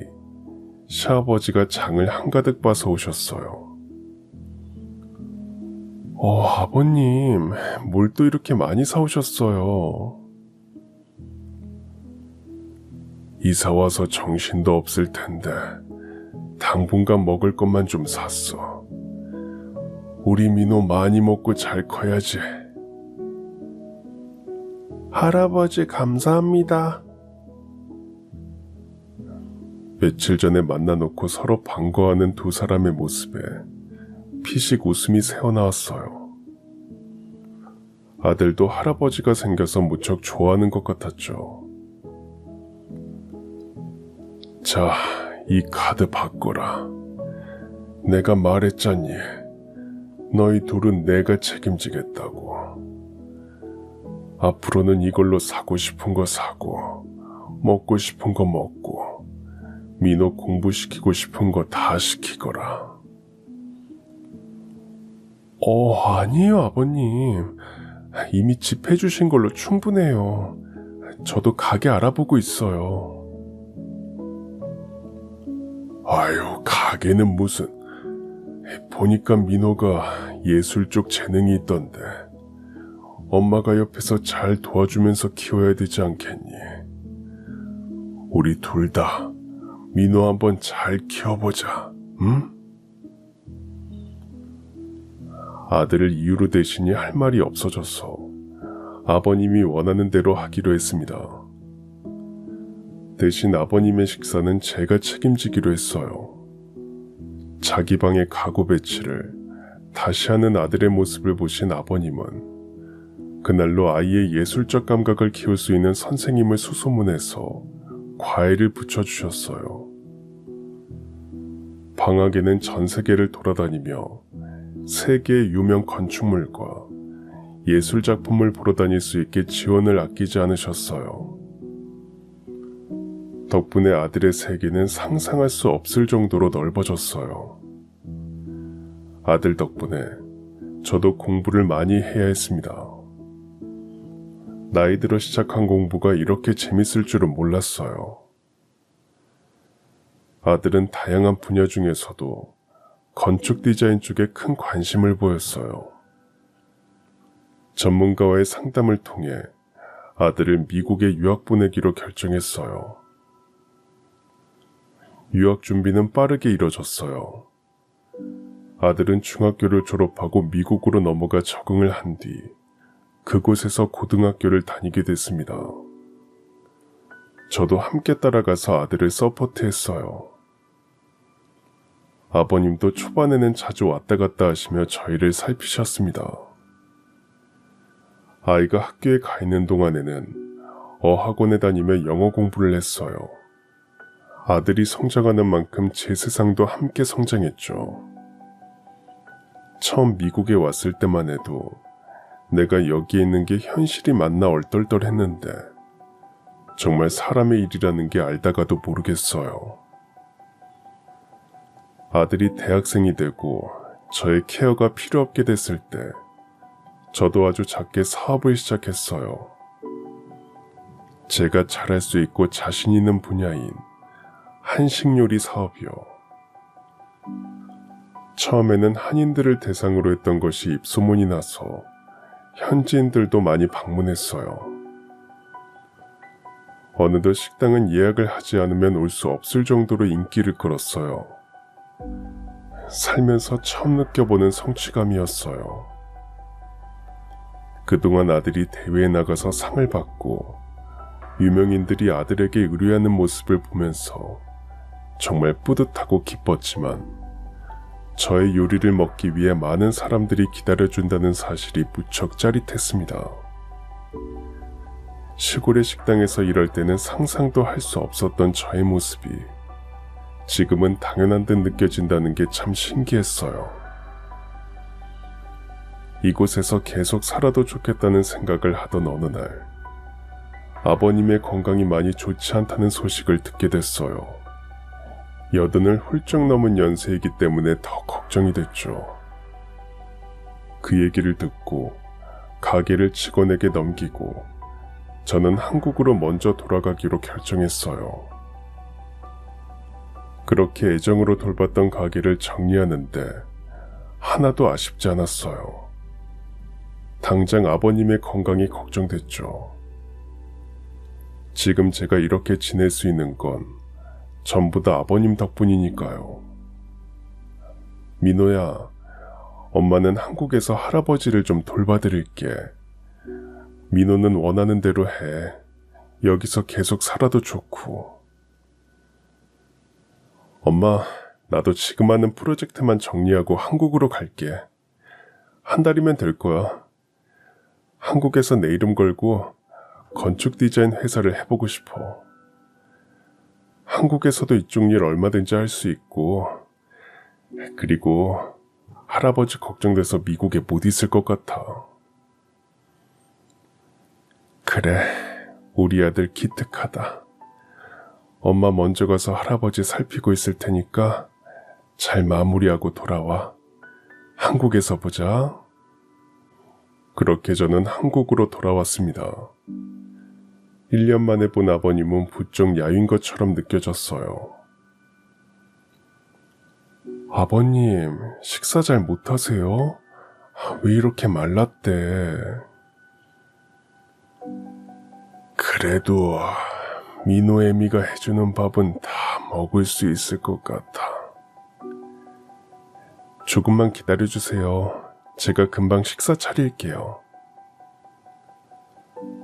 시아버지가 장을 한가득 봐서 오셨어요. 아버님, 뭘 또 이렇게 많이 사오셨어요? 이사와서 정신도 없을 텐데 당분간 먹을 것만 좀 샀어. 우리 민호 많이 먹고 잘 커야지. 할아버지 감사합니다. 며칠 전에 만나놓고 서로 반가워하는 두 사람의 모습에 피식 웃음이 새어나왔어요. 아들도 할아버지가 생겨서 무척 좋아하는 것 같았죠. 자, 이 카드 바꿔라. 내가 말했잖니. 너희 둘은 내가 책임지겠다고. 앞으로는 이걸로 사고 싶은 거 사고, 먹고 싶은 거 먹고, 민호 공부시키고 싶은 거 다 시키거라. 아니에요, 아버님. 이미 집 해주신 걸로 충분해요. 저도 가게 알아보고 있어요. 아유, 가게는 무슨. 보니까 민호가 예술 쪽 재능이 있던데 엄마가 옆에서 잘 도와주면서 키워야 되지 않겠니? 우리 둘 다 민호 한번 잘 키워보자, 응? 아들을 이유로 대시니 할 말이 없어져서 아버님이 원하는 대로 하기로 했습니다. 대신 아버님의 식사는 제가 책임지기로 했어요. 자기 방의 가구 배치를 다시 하는 아들의 모습을 보신 아버님은 그날로 아이의 예술적 감각을 키울 수 있는 선생님을 수소문해서 과외를 붙여주셨어요. 방학에는 전 세계를 돌아다니며 세계의 유명 건축물과 예술작품을 보러 다닐 수 있게 지원을 아끼지 않으셨어요. 덕분에 아들의 세계는 상상할 수 없을 정도로 넓어졌어요. 아들 덕분에 저도 공부를 많이 해야 했습니다. 나이 들어 시작한 공부가 이렇게 재밌을 줄은 몰랐어요. 아들은 다양한 분야 중에서도 건축 디자인 쪽에 큰 관심을 보였어요. 전문가와의 상담을 통해 아들을 미국에 유학 보내기로 결정했어요. 유학 준비는 빠르게 이뤄졌어요. 아들은 중학교를 졸업하고 미국으로 넘어가 적응을 한 뒤 그곳에서 고등학교를 다니게 됐습니다. 저도 함께 따라가서 아들을 서포트했어요. 아버님도 초반에는 자주 왔다 갔다 하시며 저희를 살피셨습니다. 아이가 학교에 가 있는 동안에는 어학원에 다니며 영어 공부를 했어요. 아들이 성장하는 만큼 제 세상도 함께 성장했죠. 처음 미국에 왔을 때만 해도 내가 여기에 있는 게 현실이 맞나 얼떨떨했는데 정말 사람의 일이라는 게 알다가도 모르겠어요. 아들이 대학생이 되고 저의 케어가 필요 없게 됐을 때 저도 아주 작게 사업을 시작했어요. 제가 잘할 수 있고 자신 있는 분야인 한식 요리 사업이요. 처음에는 한인들을 대상으로 했던 것이 입소문이 나서 현지인들도 많이 방문했어요. 어느덧 식당은 예약을 하지 않으면 올 수 없을 정도로 인기를 끌었어요. 살면서 처음 느껴보는 성취감이었어요. 그동안 아들이 대회에 나가서 상을 받고 유명인들이 아들에게 의뢰하는 모습을 보면서 정말 뿌듯하고 기뻤지만 저의 요리를 먹기 위해 많은 사람들이 기다려준다는 사실이 무척 짜릿했습니다. 시골의 식당에서 일할 때는 상상도 할 수 없었던 저의 모습이 지금은 당연한 듯 느껴진다는 게 참 신기했어요. 이곳에서 계속 살아도 좋겠다는 생각을 하던 어느 날, 아버님의 건강이 많이 좋지 않다는 소식을 듣게 됐어요. 80을 훌쩍 넘은 연세이기 때문에 더 걱정이 됐죠. 그 얘기를 듣고 가게를 직원에게 넘기고 저는 한국으로 먼저 돌아가기로 결정했어요. 그렇게 애정으로 돌봤던 가게를 정리하는데 하나도 아쉽지 않았어요. 당장 아버님의 건강이 걱정됐죠. 지금 제가 이렇게 지낼 수 있는 건 전부 다 아버님 덕분이니까요. 민호야, 엄마는 한국에서 할아버지를 좀 돌봐드릴게. 민호는 원하는 대로 해. 여기서 계속 살아도 좋고. 엄마, 나도 지금 하는 프로젝트만 정리하고 한국으로 갈게. 한 달이면 될 거야. 한국에서 내 이름 걸고 건축 디자인 회사를 해보고 싶어. 한국에서도 이쪽 일 얼마든지 할 수 있고, 그리고 할아버지 걱정돼서 미국에 못 있을 것 같아. 그래, 우리 아들 기특하다. 엄마 먼저 가서 할아버지 살피고 있을 테니까 잘 마무리하고 돌아와. 한국에서 보자. 그렇게 저는 한국으로 돌아왔습니다. 1년 만에 본 아버님은 부쩍 야윈 것처럼 느껴졌어요. 아버님, 식사 잘 못하세요? 왜 이렇게 말랐대? 그래도 민호애미가 해주는 밥은 다 먹을 수 있을 것 같아. 조금만 기다려주세요. 제가 금방 식사 차릴게요.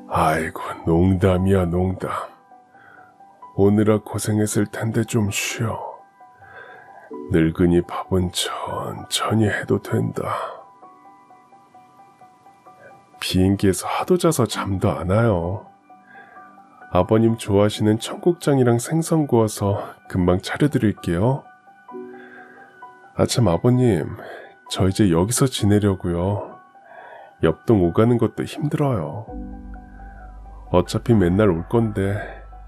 아이고, 농담이야, 농담. 오느라 고생했을 텐데 좀 쉬어. 늙은이 밥은 천천히 해도 된다. 비행기에서 하도 자서 잠도 안 와요. 아버님 좋아하시는 청국장이랑 생선 구워서 금방 차려드릴게요. 아참 아버님, 저 이제 여기서 지내려고요. 옆동 오가는 것도 힘들어요. 어차피 맨날 올 건데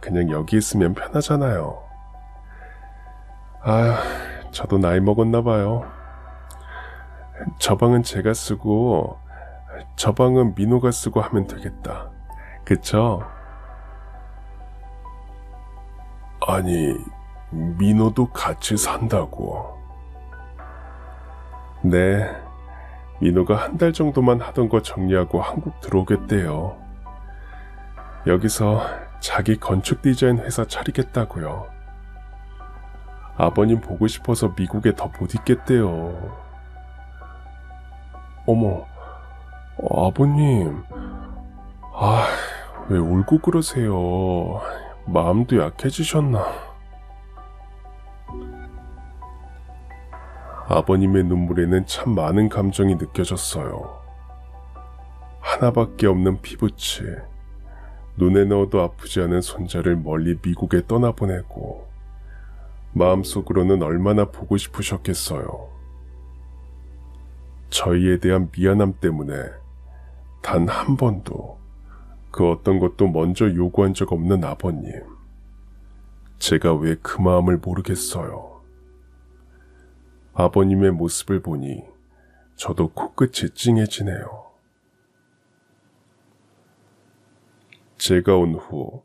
그냥 여기 있으면 편하잖아요. 아휴, 저도 나이 먹었나 봐요. 저 방은 제가 쓰고 저 방은 민호가 쓰고 하면 되겠다. 그쵸? 아니, 민호도 같이 산다고. 네, 민호가 한 달 정도만 하던 거 정리하고 한국 들어오겠대요. 여기서 자기 건축 디자인 회사 차리겠다고요. 아버님 보고 싶어서 미국에 더 못 있겠대요. 어머, 아버님, 왜 울고 그러세요? 마음도 약해지셨나? 아버님의 눈물에는 참 많은 감정이 느껴졌어요. 하나밖에 없는 피부치, 눈에 넣어도 아프지 않은 손자를 멀리 미국에 떠나보내고 마음속으로는 얼마나 보고 싶으셨겠어요. 저희에 대한 미안함 때문에 단 한 번도 그 어떤 것도 먼저 요구한 적 없는 아버님. 제가 왜 그 마음을 모르겠어요. 아버님의 모습을 보니 저도 코끝이 찡해지네요. 제가 온 후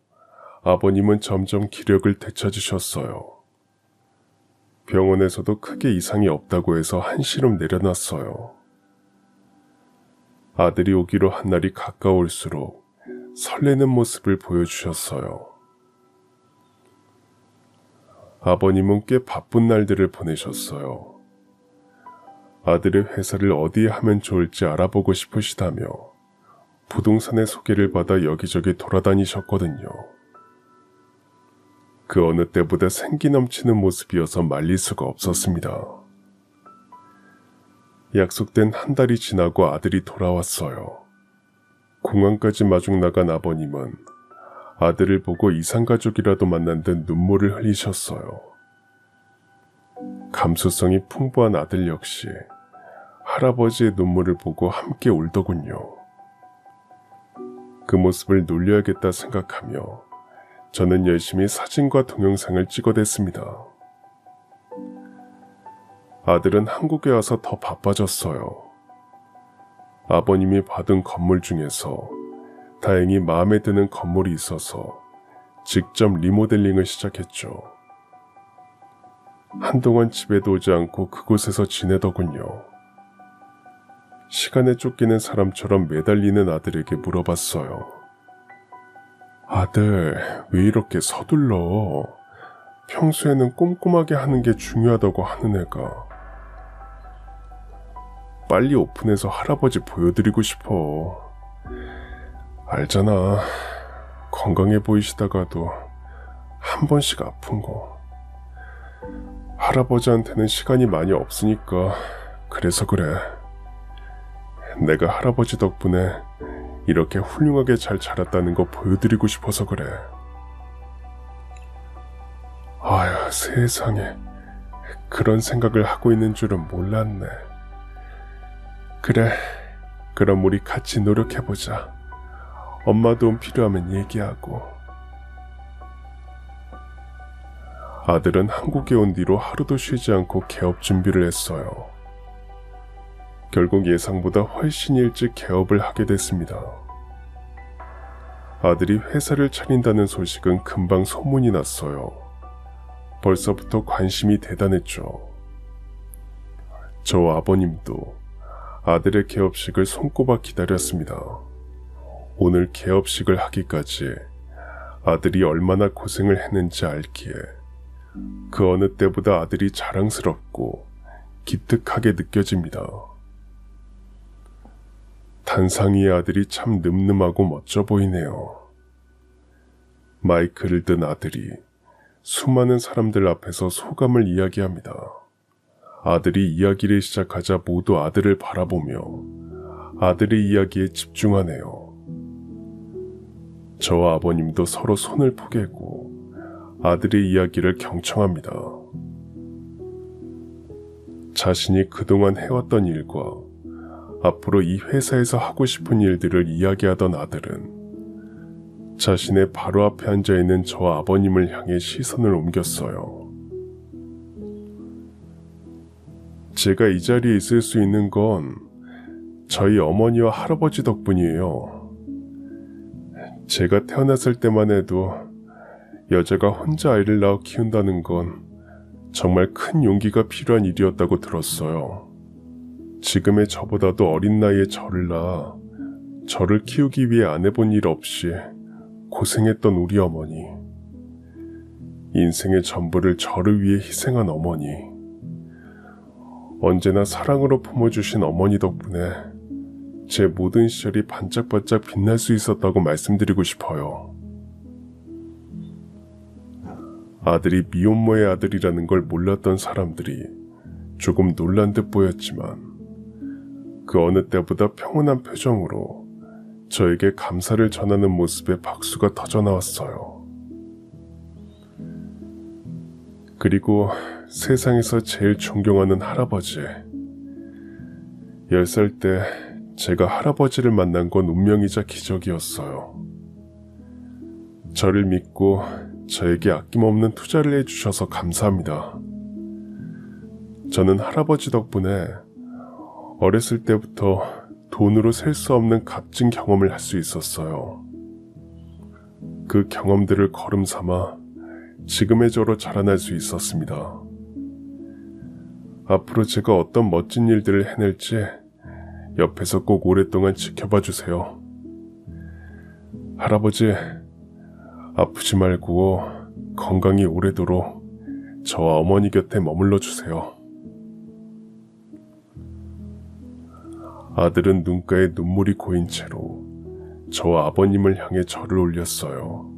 아버님은 점점 기력을 되찾으셨어요. 병원에서도 크게 이상이 없다고 해서 한시름 내려놨어요. 아들이 오기로 한 날이 가까울수록 설레는 모습을 보여주셨어요. 아버님은 꽤 바쁜 날들을 보내셨어요. 아들의 회사를 어디에 하면 좋을지 알아보고 싶으시다며 부동산의 소개를 받아 여기저기 돌아다니셨거든요. 그 어느 때보다 생기 넘치는 모습이어서 말릴 수가 없었습니다. 약속된 한 달이 지나고 아들이 돌아왔어요. 공항까지 마중 나간 아버님은 아들을 보고 이산가족이라도 만난 듯 눈물을 흘리셨어요. 감수성이 풍부한 아들 역시 할아버지의 눈물을 보고 함께 울더군요. 그 모습을 놀려야겠다 생각하며 저는 열심히 사진과 동영상을 찍어댔습니다. 아들은 한국에 와서 더 바빠졌어요. 아버님이 받은 건물 중에서 다행히 마음에 드는 건물이 있어서 직접 리모델링을 시작했죠. 한동안 집에도 오지 않고 그곳에서 지내더군요. 시간에 쫓기는 사람처럼 매달리는 아들에게 물어봤어요. 아들, 왜 이렇게 서둘러? 평소에는 꼼꼼하게 하는 게 중요하다고 하는 애가. 빨리 오픈해서 할아버지 보여드리고 싶어. 알잖아. 건강해 보이시다가도 한 번씩 아픈 거. 할아버지한테는 시간이 많이 없으니까 그래서 그래. 내가 할아버지 덕분에 이렇게 훌륭하게 잘 자랐다는 거 보여드리고 싶어서 그래. 아휴, 세상에. 그런 생각을 하고 있는 줄은 몰랐네. 그래, 그럼 우리 같이 노력해보자. 엄마 도움 필요하면 얘기하고. 아들은 한국에 온 뒤로 하루도 쉬지 않고 개업 준비를 했어요. 결국 예상보다 훨씬 일찍 개업을 하게 됐습니다. 아들이 회사를 차린다는 소식은 금방 소문이 났어요. 벌써부터 관심이 대단했죠. 저 아버님도 아들의 개업식을 손꼽아 기다렸습니다. 오늘 개업식을 하기까지 아들이 얼마나 고생을 했는지 알기에 그 어느 때보다 아들이 자랑스럽고 기특하게 느껴집니다. 단상이의 아들이 참 늠름하고 멋져 보이네요. 마이크를 든 아들이 수많은 사람들 앞에서 소감을 이야기합니다. 아들이 이야기를 시작하자 모두 아들을 바라보며 아들의 이야기에 집중하네요. 저와 아버님도 서로 손을 포개고 아들의 이야기를 경청합니다. 자신이 그동안 해왔던 일과 앞으로 이 회사에서 하고 싶은 일들을 이야기하던 아들은 자신의 바로 앞에 앉아있는 저 아버님을 향해 시선을 옮겼어요. 제가 이 자리에 있을 수 있는 건 저희 어머니와 할아버지 덕분이에요. 제가 태어났을 때만 해도 여자가 혼자 아이를 낳아 키운다는 건 정말 큰 용기가 필요한 일이었다고 들었어요. 지금의 저보다도 어린 나이에 저를 낳아 저를 키우기 위해 안 해본 일 없이 고생했던 우리 어머니. 인생의 전부를 저를 위해 희생한 어머니. 언제나 사랑으로 품어주신 어머니 덕분에 제 모든 시절이 반짝반짝 빛날 수 있었다고 말씀드리고 싶어요. 아들이 미혼모의 아들이라는 걸 몰랐던 사람들이 조금 놀란 듯 보였지만 그 어느 때보다 평온한 표정으로 저에게 감사를 전하는 모습에 박수가 터져나왔어요. 그리고 세상에서 제일 존경하는 할아버지. 10살 때 제가 할아버지를 만난 건 운명이자 기적이었어요. 저를 믿고 저에게 아낌없는 투자를 해주셔서 감사합니다. 저는 할아버지 덕분에 어렸을 때부터 돈으로 셀 수 없는 값진 경험을 할 수 있었어요. 그 경험들을 거름 삼아 지금의 저로 자라날 수 있었습니다. 앞으로 제가 어떤 멋진 일들을 해낼지 옆에서 꼭 오랫동안 지켜봐 주세요. 할아버지, 아프지 말고 건강히 오래도록 저와 어머니 곁에 머물러 주세요. 아들은 눈가에 눈물이 고인 채로 저와 아버님을 향해 절을 올렸어요.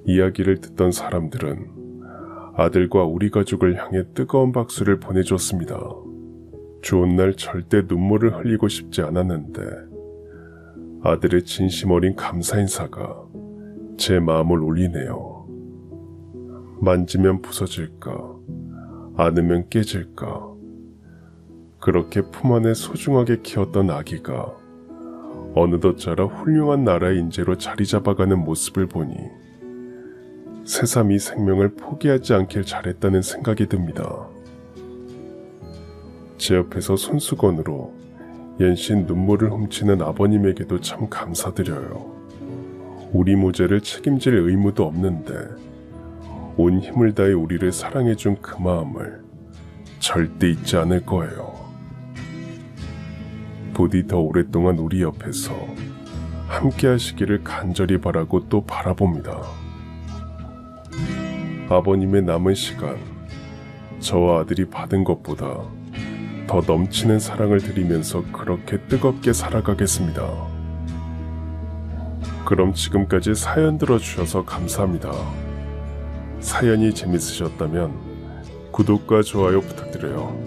이야기를 듣던 사람들은 아들과 우리 가족을 향해 뜨거운 박수를 보내줬습니다. 좋은 날 절대 눈물을 흘리고 싶지 않았는데 아들의 진심 어린 감사 인사가 제 마음을 울리네요. 만지면 부서질까, 안으면 깨질까. 그렇게 품 안에 소중하게 키웠던 아기가 어느덧 자라 훌륭한 나라의 인재로 자리 잡아가는 모습을 보니 새삼 이 생명을 포기하지 않길 잘했다는 생각이 듭니다. 제 옆에서 손수건으로 연신 눈물을 훔치는 아버님에게도 참 감사드려요. 우리 무죄를 책임질 의무도 없는데 온 힘을 다해 우리를 사랑해준 그 마음을 절대 잊지 않을 거예요. 부디 더 오랫동안 우리 옆에서 함께 하시기를 간절히 바라고 또 바라봅니다. 아버님의 남은 시간, 저와 아들이 받은 것보다 더 넘치는 사랑을 드리면서 그렇게 뜨겁게 살아가겠습니다. 그럼 지금까지 사연 들어주셔서 감사합니다. 사연이 재밌으셨다면 구독과 좋아요 부탁드려요.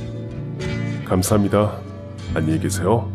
감사합니다. 안녕히 계세요.